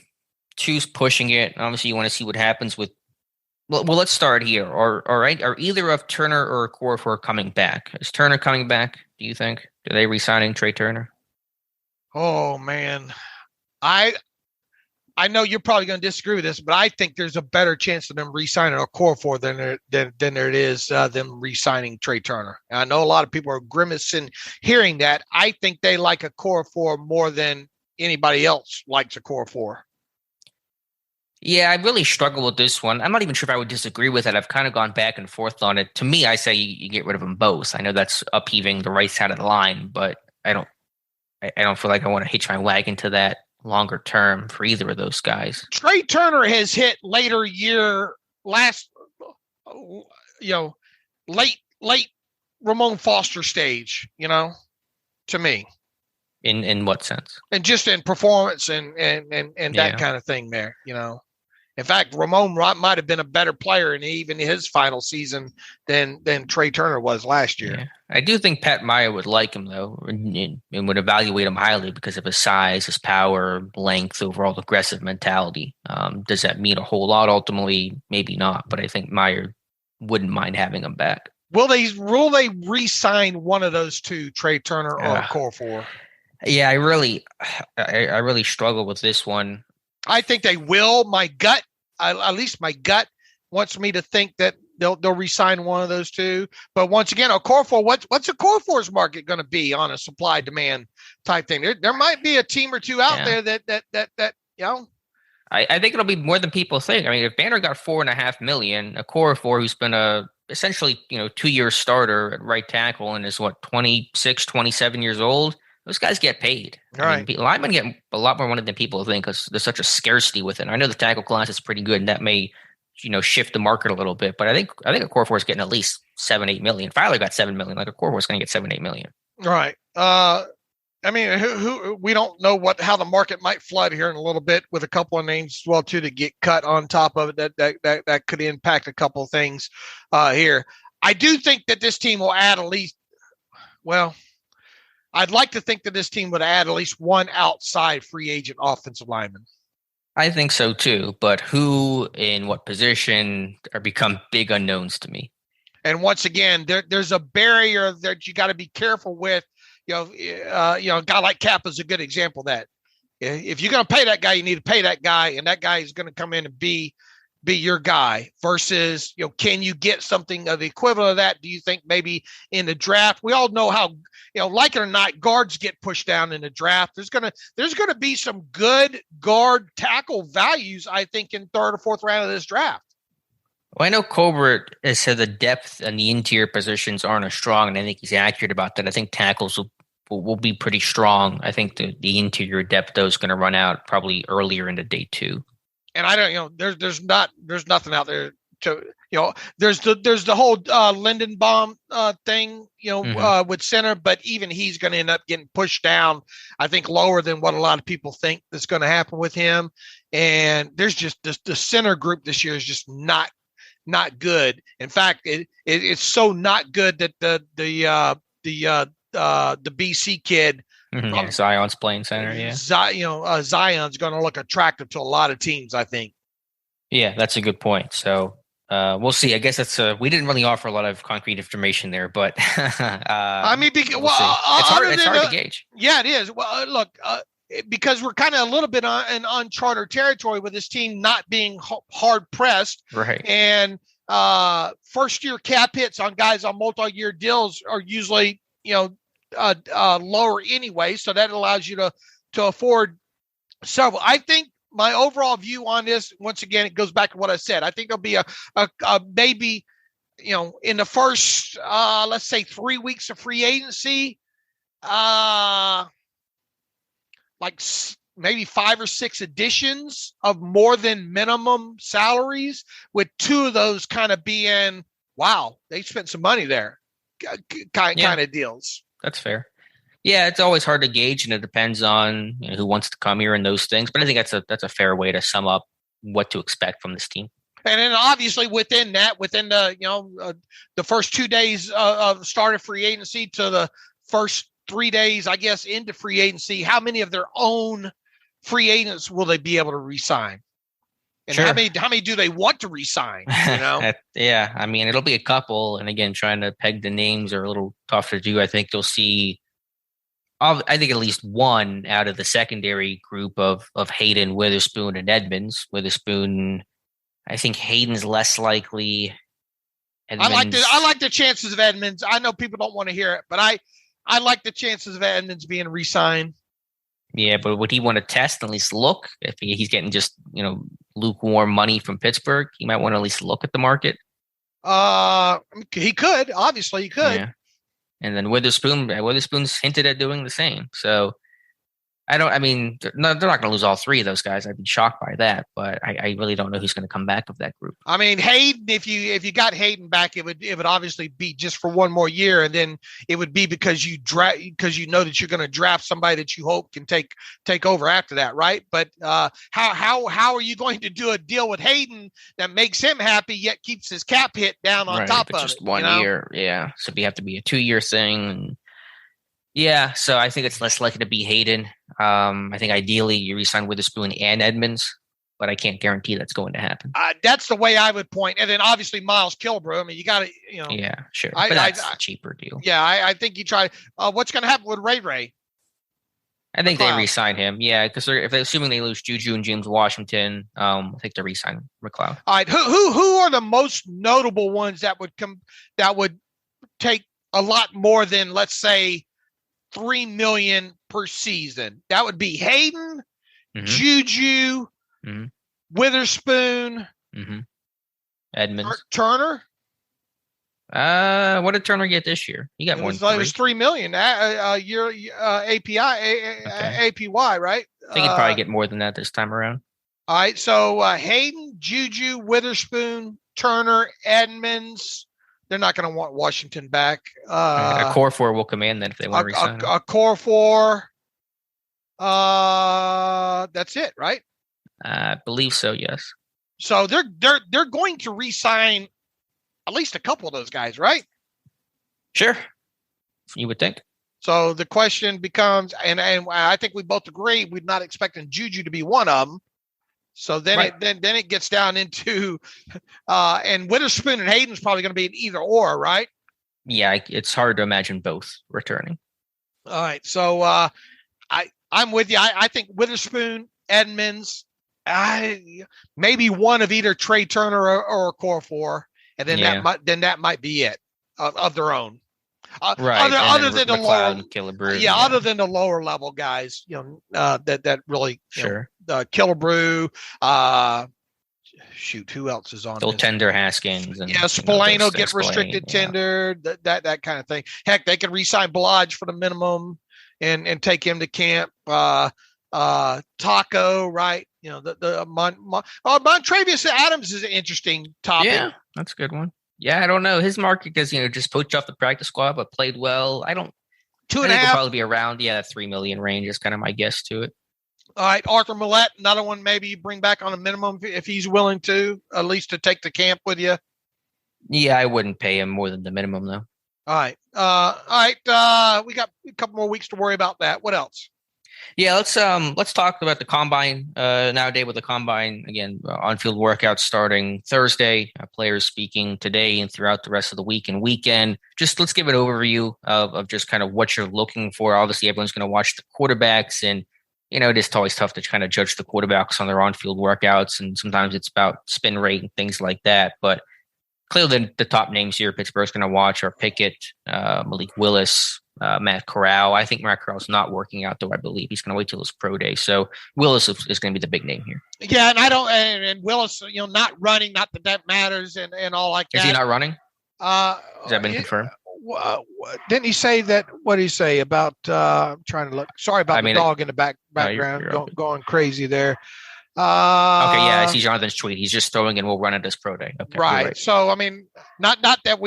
2's pushing it. Obviously, you want to see what happens with. Well, let's start here. All right. Are either of Turner or Okorafor coming back? Is Turner coming back, do you think? Are they re-signing Trey Turner? Oh, man. I know you're probably going to disagree with this, but I think there's a better chance of them re-signing Okorafor than there is them re-signing Trey Turner. And I know a lot of people are grimacing hearing that. I think they like Okorafor more than anybody else likes Okorafor. Yeah, I really struggle with this one. I'm not even sure if I would disagree with it. I've kind of gone back and forth on it. To me, I say you get rid of them both. I know that's upheaving the right side of the line, but I don't feel like I want to hitch my wagon to that longer term for either of those guys. Trey Turner has hit later year late Ramon Foster stage, to me. In what sense? And just in performance and that kind of thing there, In fact, Ramon might have been a better player in even his final season than Trey Turner was last year. Yeah. I do think Pat Meyer would like him, though, and would evaluate him highly because of his size, his power, length, overall aggressive mentality. Does that mean a whole lot? Ultimately, maybe not, but I think Meyer wouldn't mind having him back. Will they re-sign one of those two, Trey Turner or Okorafor? Yeah, I really struggle with this one. I think they will. My gut wants me to think that they'll re-sign one of those two. But once again, Okorafor, what's Okorafor's market going to be on a supply demand type thing? There might be a team or two out there that I think it'll be more than people think. I mean, if Banner got $4.5 million, Okorafor, who's been essentially 2-year starter at right tackle and is 26, 27 years old. Those guys get paid. Right. I mean, linemen get a lot more money than people think because there's such a scarcity with it. I know the tackle class is pretty good, and that may, shift the market a little bit. But I think Okorafor is getting at least $7-8 million. Filer got $7 million. Like Okorafor is going to get $7-8 million. Right. I mean, who we don't know how the market might flood here in a little bit with a couple of names as well too to get cut on top of it. That could impact a couple of things here. I do think that this team will add at least. Well. I'd like to think that this team would add at least one outside free agent offensive lineman. I think so too, but who in what position are become big unknowns to me. And once again, there's a barrier that you got to be careful with. A guy like Cap is a good example of that. If you're going to pay that guy, you need to pay that guy, and that guy is going to come in and be your guy versus, can you get something of the equivalent of that? Do you think maybe in the draft? We all know how, like it or not, guards get pushed down in the draft. There's going to be some good guard tackle values, I think, in 3rd or 4th round of this draft. Well, I know Colbert has said the depth and the interior positions aren't as strong, and I think he's accurate about that. I think tackles will be pretty strong. I think the interior depth, though, is going to run out probably earlier into day 2. And I don't, there's nothing out there there's the whole Lindenbaum thing, with center, but even he's going to end up getting pushed down, I think, lower than what a lot of people think that's going to happen with him. And there's just the center group this year is just not good. In fact, it's so not good that the BC kid, Zion's playing center. Yeah, Zion's going to look attractive to a lot of teams, I think. Yeah, that's a good point. So we'll see. I guess that's we didn't really offer a lot of concrete information there, but it's hard to gauge. Yeah, it is. Well, look, because we're kind of a little bit in uncharted territory with this team not being hard pressed, right? And first year cap hits on guys on multi-year deals are usually lower anyway, so that allows you to afford several. I think my overall view on this, once again, it goes back to what I said. I think there'll be a maybe, in the first, let's say 3 weeks of free agency, like maybe 5 or 6 additions of more than minimum salaries, with 2 of those kind of being, wow, they spent some money there kind of deals. That's fair. Yeah, it's always hard to gauge, and it depends on who wants to come here and those things. But I think that's a fair way to sum up what to expect from this team. And then obviously within the first 2 days of start of free agency to the first 3 days, I guess, into free agency, how many of their own free agents will they be able to re-sign? And sure. how many do they want to re-sign? Yeah, I mean, it'll be a couple. And again, trying to peg the names are a little tough to do. I think you'll see, I think, at least one out of the secondary group of Hayden, Witherspoon, and Edmonds. Witherspoon, I think Hayden's less likely. Edmonds, I like the chances of Edmonds. I know people don't want to hear it, but I like the chances of Edmonds being re-signed. Yeah, but would he want to test and at least look? If he's getting just lukewarm money from Pittsburgh, he might want to at least look at the market. He could. Obviously, he could. Yeah. And then Witherspoon's hinted at doing the same. So they're not going to lose all 3 of those guys. I'd be shocked by that, but I really don't know who's going to come back of that group. I mean, Hayden, if you got Hayden back, it would obviously be just for one more year, and then it would be because you know that you're going to draft somebody that you hope can take over after that, right? But how are you going to do a deal with Hayden that makes him happy yet keeps his cap hit down on top of just 1 year? Yeah, so it'd have to be a 2-year thing. Yeah, so I think it's less likely to be Hayden. I think ideally you re-sign Witherspoon and Edmonds, but I can't guarantee that's going to happen. That's the way I would point. And then obviously Miles Killebrew. I mean, you got to, Yeah, sure. But that's a cheaper deal. Yeah, I think you try. What's going to happen with Ray? I think they re-sign him. Yeah, because assuming they lose JuJu and James Washington, I think they re-sign McLeod. All right, who are the most notable ones that would take a lot more than, let's say, $3 million per season? That would be Hayden, JuJu, Witherspoon, Edmonds, Turner. What did Turner get this year? He got more. It was $3 million a year. APY, right? I think he'd probably get more than that this time around. All right, so Hayden, JuJu, Witherspoon, Turner, Edmonds. They're not going to want Washington back. A core 4 will come in then if they want to resign him. A core 4. That's it, right? I believe so. Yes. So they're going to re-sign at least a couple of those guys, right? Sure. You would think. So the question becomes, and I think we both agree, we're not expecting JuJu to be one of them. So then, right. then it gets down into, and Witherspoon and Hayden's probably going to be an either or, right? Yeah, it's hard to imagine both returning. All right, so I'm with you. I think Witherspoon, Edmonds, maybe one of either Trey Turner or Core 4, and then that might be it of their own. Right. Other than the lower, Killebrew, other than the lower level guys, that really sure. Killebrew, who else is on? They'll tender Haskins. And, Spillane get restricted tender, that kind of thing. Heck, they can re-sign Balaj for the minimum and take him to camp. Taco, right? Montravius Adams is an interesting topic. Yeah, that's a good one. Yeah, I don't know his market because just poached off the practice squad, but played well. I think he'll probably be around that 3 million range is kind of my guess to it. All right, Arthur Millette, another one maybe you bring back on a minimum if he's willing to, at least to take the camp with you. Yeah, I wouldn't pay him more than the minimum though. All right. We got a couple more weeks to worry about that. What else? Yeah, let's talk about the combine nowadays. With the combine again, on-field workouts starting Thursday, players speaking today and throughout the rest of the week and weekend. Just let's give an overview of just kind of what you're looking for. Obviously, everyone's going to watch the quarterbacks, and it's always tough to kind of judge the quarterbacks on their on-field workouts, and sometimes it's about spin rate and things like that. But clearly, the top names here Pittsburgh's going to watch are Pickett, Malik Willis, Matt Corral. I think Matt Corral's not working out, though. I believe he's going to wait till his pro day. So Willis is going to be the big name here. Yeah, and Willis, not running, not that matters, and all like that. Is he not running? Has that been confirmed? Didn't he say that? What did he say about? I'm trying to look. Sorry about the dog in the background you're going crazy there. Okay, yeah, I see Jonathan's tweet. He's just throwing in. We'll run at this pro day. Okay, right. So not that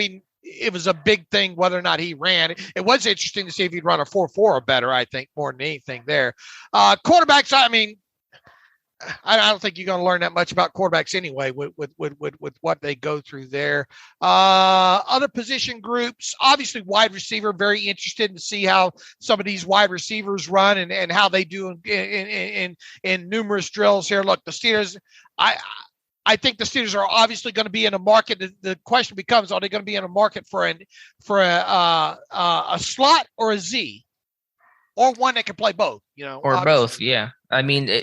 it was a big thing whether or not he ran. It was interesting to see if he'd run a 4.4 or better. I think more than anything there. Quarterbacks. I don't think you're going to learn that much about quarterbacks anyway with what they go through there. Other position groups, obviously wide receiver, very interested to see how some of these wide receivers run and how they do in numerous drills here. Look, the Steelers, I think the Steelers are obviously going to be in a market. The question becomes, are they going to be in a market for a slot or a Z? Or one that can play both, Or obviously. Both, yeah.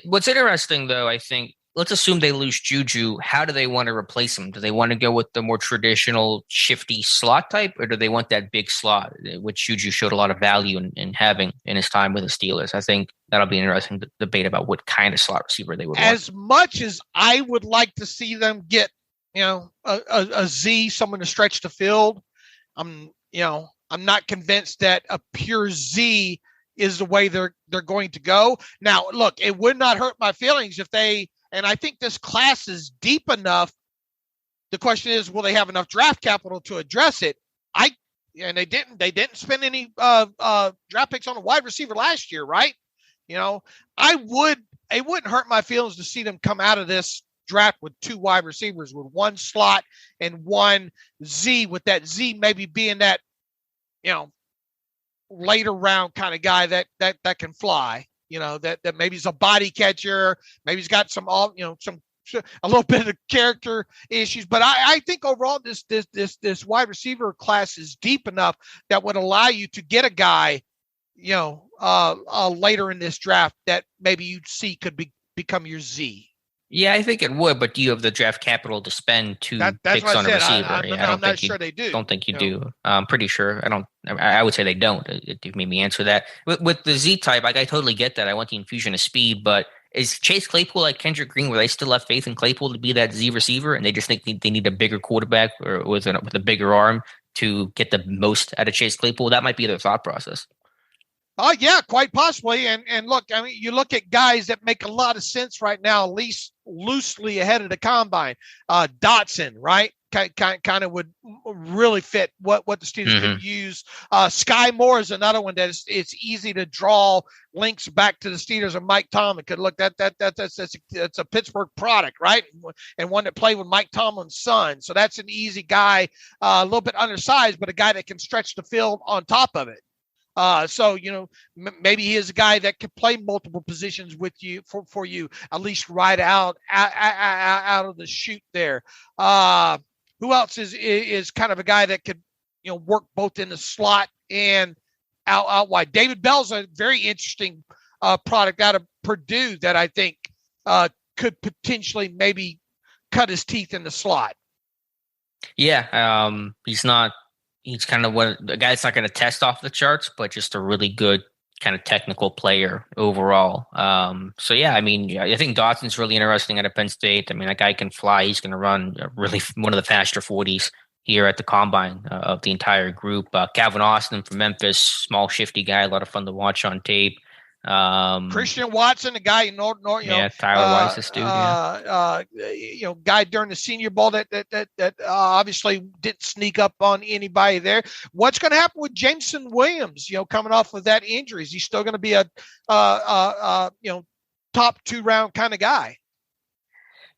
What's interesting, though, I think, let's assume they lose JuJu. How do they want to replace him? Do they want to go with the more traditional shifty slot type, or do they want that big slot, which JuJu showed a lot of value in having in his time with the Steelers? I think that'll be an interesting debate about what kind of slot receiver they would want. As much as I would like to see them get, a Z, someone to stretch the field, I'm not convinced that a pure Z is the way they're going to go. Now, look, it would not hurt my feelings if and I think this class is deep enough. The question is, will they have enough draft capital to address it? And they didn't spend any draft picks on a wide receiver last year, right? It wouldn't hurt my feelings to see them come out of this draft with 2 wide receivers, with 1 slot and 1 Z, with that Z maybe being that, later round kind of guy that can fly, that maybe he's a body catcher, maybe he's got some a little bit of character issues, but I think overall this wide receiver class is deep enough that would allow you to get a guy, later in this draft that maybe you'd see could become your Z. Yeah, I think it would, but do you have the draft capital to spend 2 picks on a receiver? I'm not sure they do. Don't think you do. I'm pretty sure. I would say they don't. If made me answer that. With the Z type, I totally get that. I want the infusion of speed, but is Chase Claypool like Kendrick Green, where they still have faith in Claypool to be that Z receiver, and they just think they need a bigger quarterback or with a bigger arm to get the most out of Chase Claypool? That might be their thought process. Oh, yeah, quite possibly. And look, you look at guys that make a lot of sense right now, at least loosely ahead of the combine. Dotson, right? Kind of would really fit what the Steelers could use. Sky Moore is another one that it's easy to draw links back to the Steelers and Mike Tomlin. Could look that's a Pittsburgh product, right? And one that played with Mike Tomlin's son. So that's an easy guy, a little bit undersized, but a guy that can stretch the field on top of it. Maybe he is a guy that could play multiple positions with you for you, at least right out of the chute there. Who else is kind of a guy that could, work both in the slot and out wide? David Bell's a very interesting product out of Purdue that I think could potentially maybe cut his teeth in the slot. Yeah, he's kind of a guy that's not going to test off the charts, but just a really good kind of technical player overall. I think Dotson's really interesting at Penn State. That guy can fly. He's going to run really one of the faster 40s here at the combine of the entire group. Calvin Austin from Memphis, small, shifty guy, a lot of fun to watch on tape. Christian Watson, the guy in Tyler Weiss's dude. Guy during the Senior Bowl that obviously didn't sneak up on anybody there. What's going to happen with Jameson Williams? Coming off of that injury, is he still going to be a top 2 round kind of guy?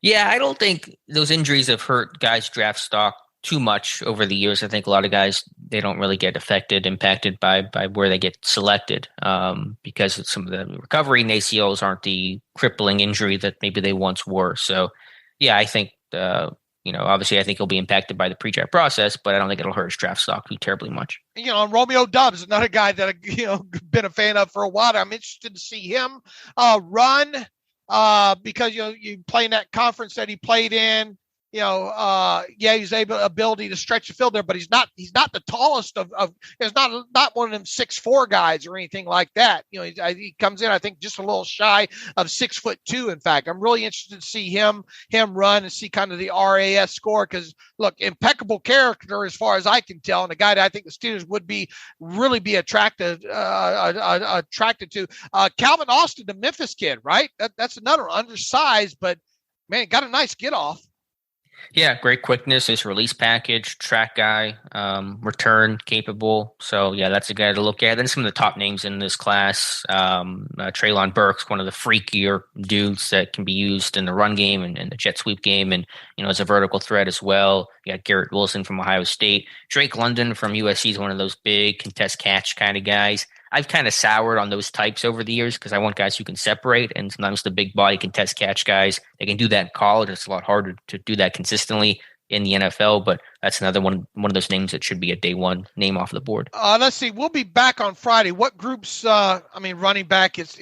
Yeah, I don't think those injuries have hurt guys' draft stock too much over the years. I think a lot of guys, they don't really get impacted by where they get selected because some of the recovery in ACLs aren't the crippling injury that maybe they once were. So, yeah, I think, obviously I think he'll be impacted by the pre-draft process, but I don't think it'll hurt his draft stock too terribly much. Romeo Doubs, another guy that been a fan of for a while. I'm interested to see him run because, you play in that conference that he played in. He's ability to stretch the field there, but he's not the tallest of he's not one of them 6'4" guys or anything like that. He comes in, I think, just a little shy of 6'2". In fact, I'm really interested to see him run and see kind of the RAS score. Cause look, impeccable character as far as I can tell. And a guy that I think the Steelers would really be attracted to. Calvin Austin, the Memphis kid, right? That's another undersized, but man, got a nice get off. Yeah, great quickness, his release package, track guy, return capable. So, yeah, that's a guy to look at. Then some of the top names in this class, Treylon Burks, one of the freakier dudes that can be used in the run game and the jet sweep game and, as a vertical threat as well. You got Garrett Wilson from Ohio State. Drake London from USC is one of those big contest catch kind of guys. I've kind of soured on those types over the years because I want guys who can separate, and sometimes the big body contest catch guys, they can do that in college. It's a lot harder to do that consistently in the NFL, but that's another one of those names that should be a day one name off the board. Let's see. We'll be back on Friday. What groups, running back is,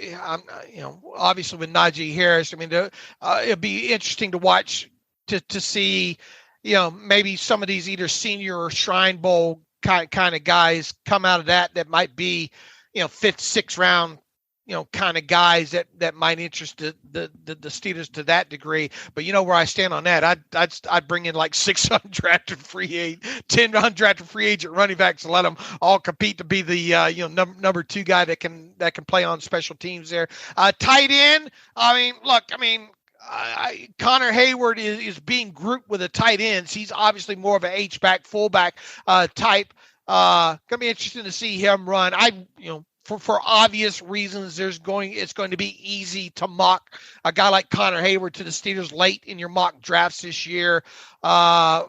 obviously with Najee Harris, it'd be interesting to watch to see, maybe some of these either senior or Shrine Bowl kind of guys come out of that might be, 5th, 6th round, kind of guys that might interest the Steelers to that degree. But where I stand on that, I'd bring in like 6 undrafted free agent, 10 undrafted free agent running backs and let them all compete to be the number 2 guy that can play on special teams there. Tight end. Connor Hayward is being grouped with the tight ends. He's obviously more of an H-back, fullback type. Going to be interesting to see him run. For obvious reasons, it's going to be easy to mock a guy like Connor Hayward to the Steelers late in your mock drafts this year. For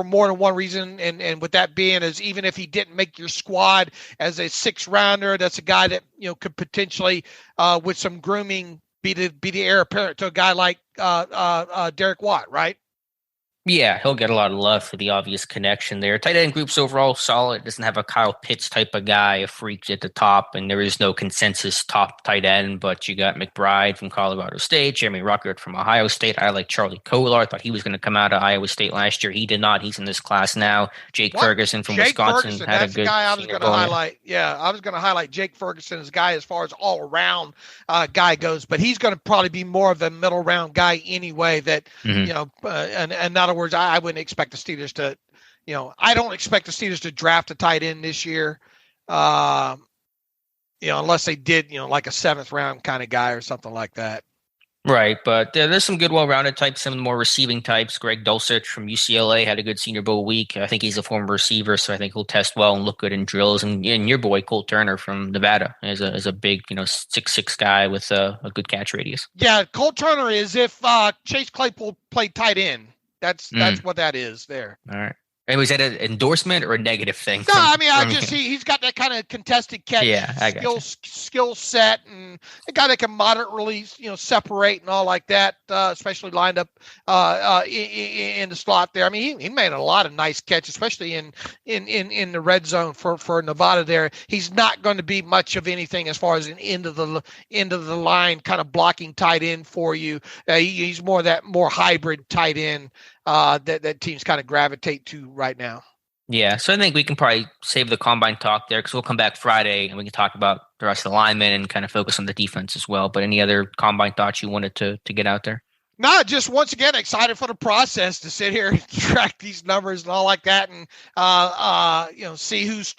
more than one reason, and with that being is even if he didn't make your squad as a 6th rounder, that's a guy that could potentially with some grooming be the heir apparent to a guy like Derek Watt, right? Yeah, he'll get a lot of love for the obvious connection there. Tight end group's overall solid. Doesn't have a Kyle Pitts type of guy, a freak at the top, and there is no consensus top tight end, but you got McBride from Colorado State, Jeremy Ruckert from Ohio State. I like Charlie Kolar. I thought he was going to come out of Iowa State last year. He did not. He's in this class now. Jake Ferguson from Wisconsin had a good guy I was going to highlight. Yeah, I was going to highlight Jake Ferguson as a guy as far as all-around guy goes, but he's going to probably be more of a middle-round guy anyway that, and in other words, I wouldn't expect the Steelers to, I don't expect the Steelers to draft a tight end this year, unless they did, like a 7th round kind of guy or something like that. Right, but there's some good well-rounded types, some of the more receiving types. Greg Dulcich from UCLA had a good Senior Bowl week. I think he's a former receiver, so I think he'll test well and look good in drills. And your boy, Cole Turner from Nevada, is a big, 6'6" guy with a good catch radius. Yeah, Cole Turner is if Chase Claypool played tight end. That's what that is there. All right. And was that an endorsement or a negative thing? No, he's got that kind of contested catch skill set, and a guy that can moderately, separate and all like that, especially lined up in the slot there. He made a lot of nice catches, especially in the red zone for Nevada there. He's not going to be much of anything as far as an end of the line kind of blocking tight end for you. He's more hybrid tight end that teams kind of gravitate to right now. Yeah, so I think we can probably save the combine talk there because we'll come back Friday and we can talk about the rest of the linemen and kind of focus on the defense as well. But any other combine thoughts you wanted to get out there? No, just once again excited for the process to sit here and track these numbers and all like that, and see who's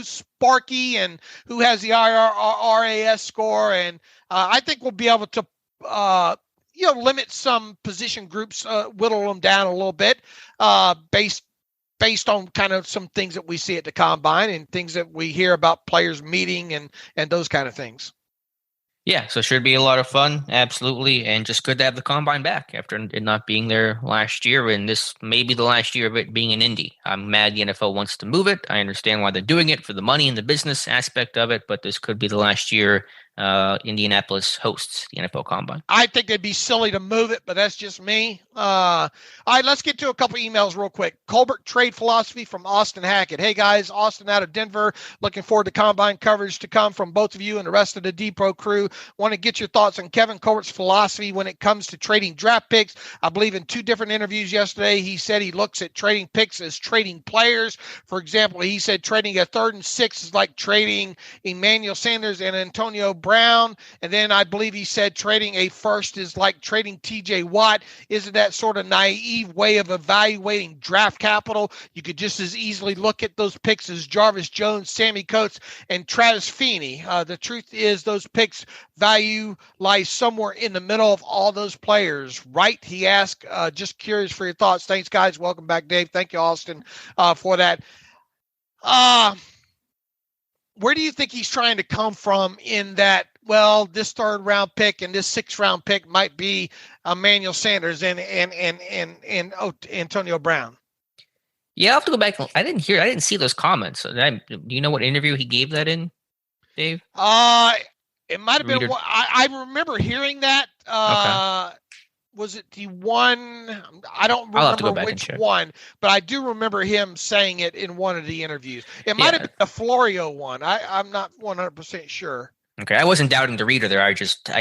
sparky and who has the RAS score, and I think we'll be able to limit some position groups, whittle them down a little bit, based on kind of some things that we see at the combine and things that we hear about players meeting and those kind of things. Yeah, so it should be a lot of fun, absolutely, and just good to have the combine back after it not being there last year, and this may be the last year of it being in Indy. I'm mad the NFL wants to move it. I understand why they're doing it for the money and the business aspect of it, but this could be the last year Indianapolis hosts the NFL Combine. I think it'd be silly to move it, but that's just me. All right, let's get to a couple emails real quick. Colbert trade philosophy from Austin Hackett. Hey guys, Austin out of Denver. Looking forward to combine coverage to come from both of you and the rest of the Depot crew. Want to get your thoughts on Kevin Colbert's philosophy when it comes to trading draft picks. I believe in 2 different interviews yesterday, he said he looks at trading picks as trading players. For example, he said trading a 3rd and 6 is like trading Emmanuel Sanders and Antonio Brown. And then I believe he said trading a first is like trading TJ Watt. Isn't that sort of naive way of evaluating draft capital? You could just as easily look at those picks as Jarvis Jones, Sammy Coates, and Travis Feeney. The truth is those picks value lies somewhere in the middle of all those players, right? He asked. Just curious for your thoughts. Thanks, guys. Welcome back, Dave. Thank you, Austin, for that. Where do you think he's trying to come from in that, well, this 3rd round pick and this 6th round pick might be Emmanuel Sanders and Antonio Brown? Yeah, I'll have to go back. I didn't see those comments. Do you know what interview he gave that in, Dave? It might have been. I remember hearing that. Okay. Was it the one? I don't remember which one, but I do remember him saying it in one of the interviews. It might have been the Florio one. I'm not 100% sure. Okay, I wasn't doubting the reader there. I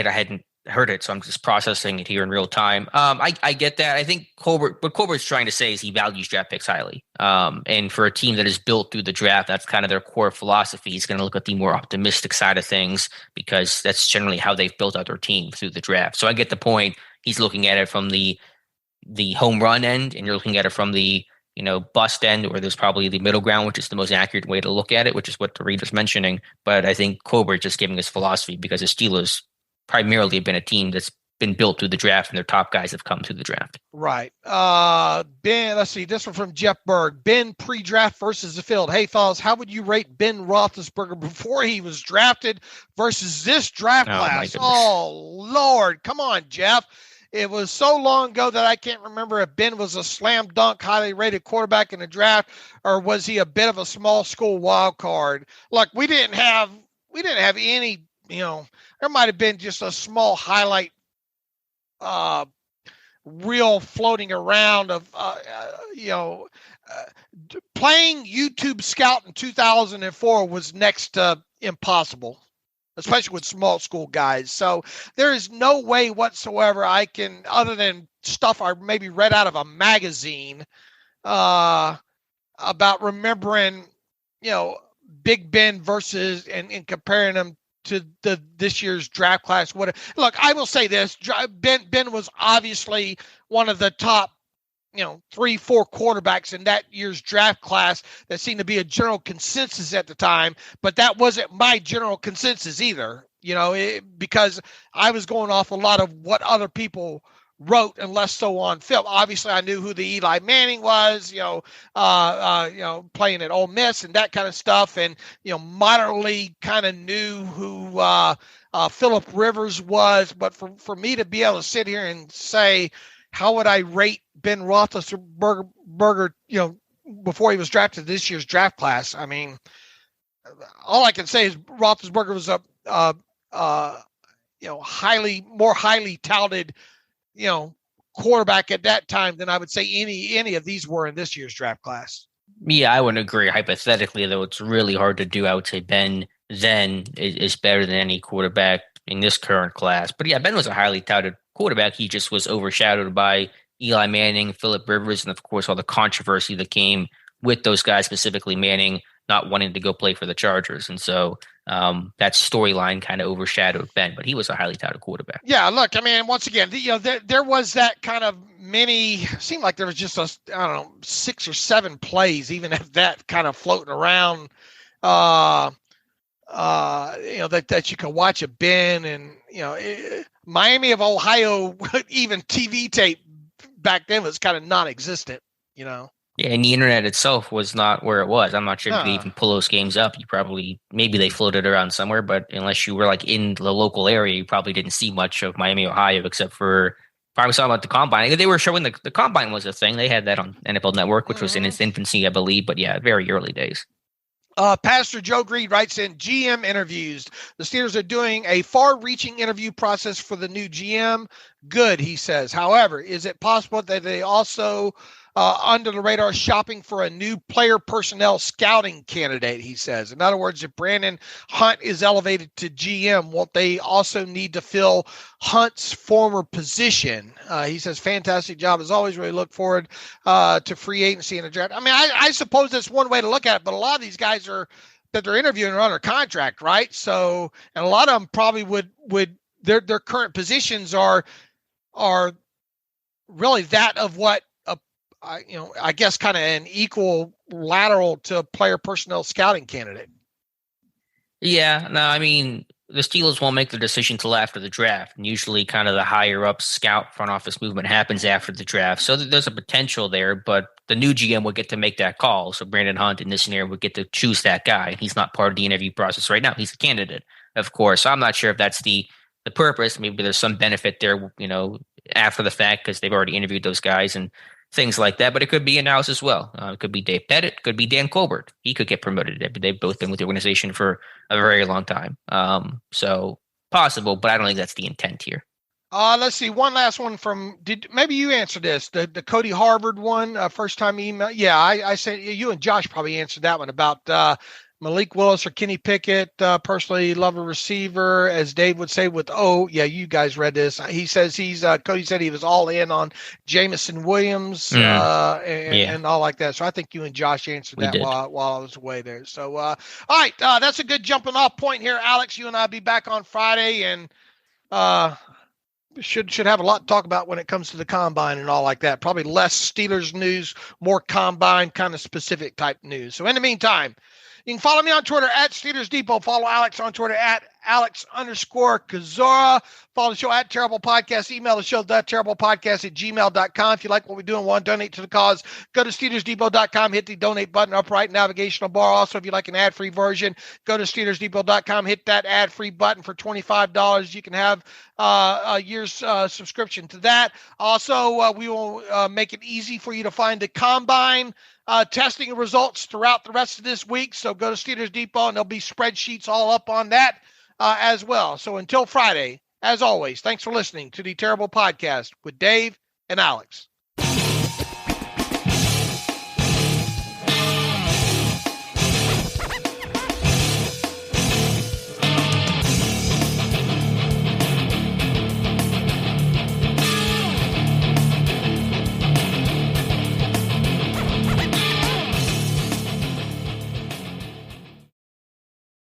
hadn't heard it, so I'm just processing it here in real time. I get that. I think what Colbert's trying to say is he values draft picks highly. And for a team that is built through the draft, that's kind of their core philosophy. He's going to look at the more optimistic side of things because that's generally how they've built out their team through the draft. So I get the point. He's looking at it from the home run end, and you're looking at it from the bust end, or there's probably the middle ground, which is the most accurate way to look at it, which is what the reader's mentioning. But I think Colbert just giving his philosophy because the Steelers primarily have been a team that's been built through the draft, and their top guys have come through the draft. Right. Ben, let's see. This one from Jeff Berg. Ben pre-draft versus the field. Hey, fellas, how would you rate Ben Roethlisberger before he was drafted versus this draft class? Oh, Lord. Come on, Jeff. It was so long ago that I can't remember if Ben was a slam dunk, highly rated quarterback in the draft, or was he a bit of a small school wild card? Look, we didn't have any, there might have been just a small highlight reel floating around of, playing YouTube Scout in 2004 was next to impossible, especially with small school guys. So there is no way whatsoever I can, other than stuff I maybe read out of a magazine, about remembering, Big Ben versus and comparing them to this year's draft class. Look, I will say this: Ben was obviously one of the top, 3-4 quarterbacks in that year's draft class. That seemed to be a general consensus at the time, but that wasn't my general consensus either. Because I was going off a lot of what other people wrote and less so on film. Obviously, I knew who the Eli Manning was, playing at Ole Miss and that kind of stuff, and moderately kind of knew who Phillip Rivers was. But for me to be able to sit here and say, how would I rate Ben Roethlisberger, before he was drafted this year's draft class? I mean, all I can say is Roethlisberger was a more highly touted, quarterback at that time than I would say any of these were in this year's draft class. Yeah, I would agree. Hypothetically, though, it's really hard to do. I would say Ben then is better than any quarterback in this current class. But yeah, Ben was a highly touted quarterback. He just was overshadowed by Eli Manning, Phillip Rivers, and of course all the controversy that came with those guys, specifically Manning not wanting to go play for the Chargers. And so that storyline kind of overshadowed Ben, but he was a highly touted quarterback. Yeah, look, I mean, once again, there was that kind of seemed like there was just I don't know, 6 or 7 plays, even at that kind of floating around, that you can watch a Ben and, Miami of Ohio, even TV tape back then was kind of non-existent, Yeah, and the internet itself was not where it was. I'm not sure if you could even pull those games up. Maybe they floated around somewhere, but unless you were like in the local area, you probably didn't see much of Miami, Ohio, except for probably saw about the combine. They were showing the combine was a thing. They had that on NFL Network, which was in its infancy, I believe. But yeah, very early days. Pastor Joe Greed writes in, GM interviews. The Steelers are doing a far-reaching interview process for the new GM. Good, he says. However, is it possible that they also under the radar shopping for a new player personnel scouting candidate, he says. In other words, if Brandon Hunt is elevated to GM, won't they also need to fill Hunt's former position? He says, fantastic job as always. Really look forward to free agency and the draft. I mean, I suppose that's one way to look at it, but a lot of these guys that they're interviewing are under contract, right? So, and a lot of them probably would their current positions are really that of what I guess kind of an equal lateral to player personnel scouting candidate. Yeah, no, I mean, the Steelers won't make the decision till after the draft. And usually kind of the higher up scout front office movement happens after the draft. So there's a potential there, but the new GM would get to make that call. So Brandon Hunt in this scenario would get to choose that guy. He's not part of the interview process right now. He's a candidate, of course. So I'm not sure if that's the purpose. Maybe there's some benefit there, after the fact, because they've already interviewed those guys and things like that, but it could be in-house as well. It could be Dave Pettit, could be Dan Colbert. He could get promoted. They've both been with the organization for a very long time. So possible, but I don't think that's the intent here. Let's see. One last one maybe you answered this, the Cody Harvard one, first time email. Yeah, I said you and Josh probably answered that one about Malik Willis or Kenny Pickett. Personally love a receiver, as Dave would say you guys read this. He says Cody said he was all in on Jamison Williams and all like that. So I think you and Josh answered that while I was away there. So, all right. That's a good jumping off point here. Alex, you and I'll be back on Friday and should have a lot to talk about when it comes to the combine and all like that. Probably less Steelers news, more combine kind of specific type news. So in the meantime, you can follow me on Twitter at Steelers Depot. Follow Alex on Twitter at Alex_Kozora. Follow the show at Terrible Podcast. Email the show, theterriblepodcast@gmail.com. If you like what we do and want to donate to the cause, go to SteelersDepot.com, hit the donate button, upright navigational bar. Also, if you like an ad-free version, go to SteelersDepot.com, hit that ad-free button for $25. You can have a year's subscription to that. Also, we will make it easy for you to find the combine testing results throughout the rest of this week. So go to Steelers Depot and there'll be spreadsheets all up on that as well. So until Friday, as always, thanks for listening to the Terrible Podcast with Dave and Alex.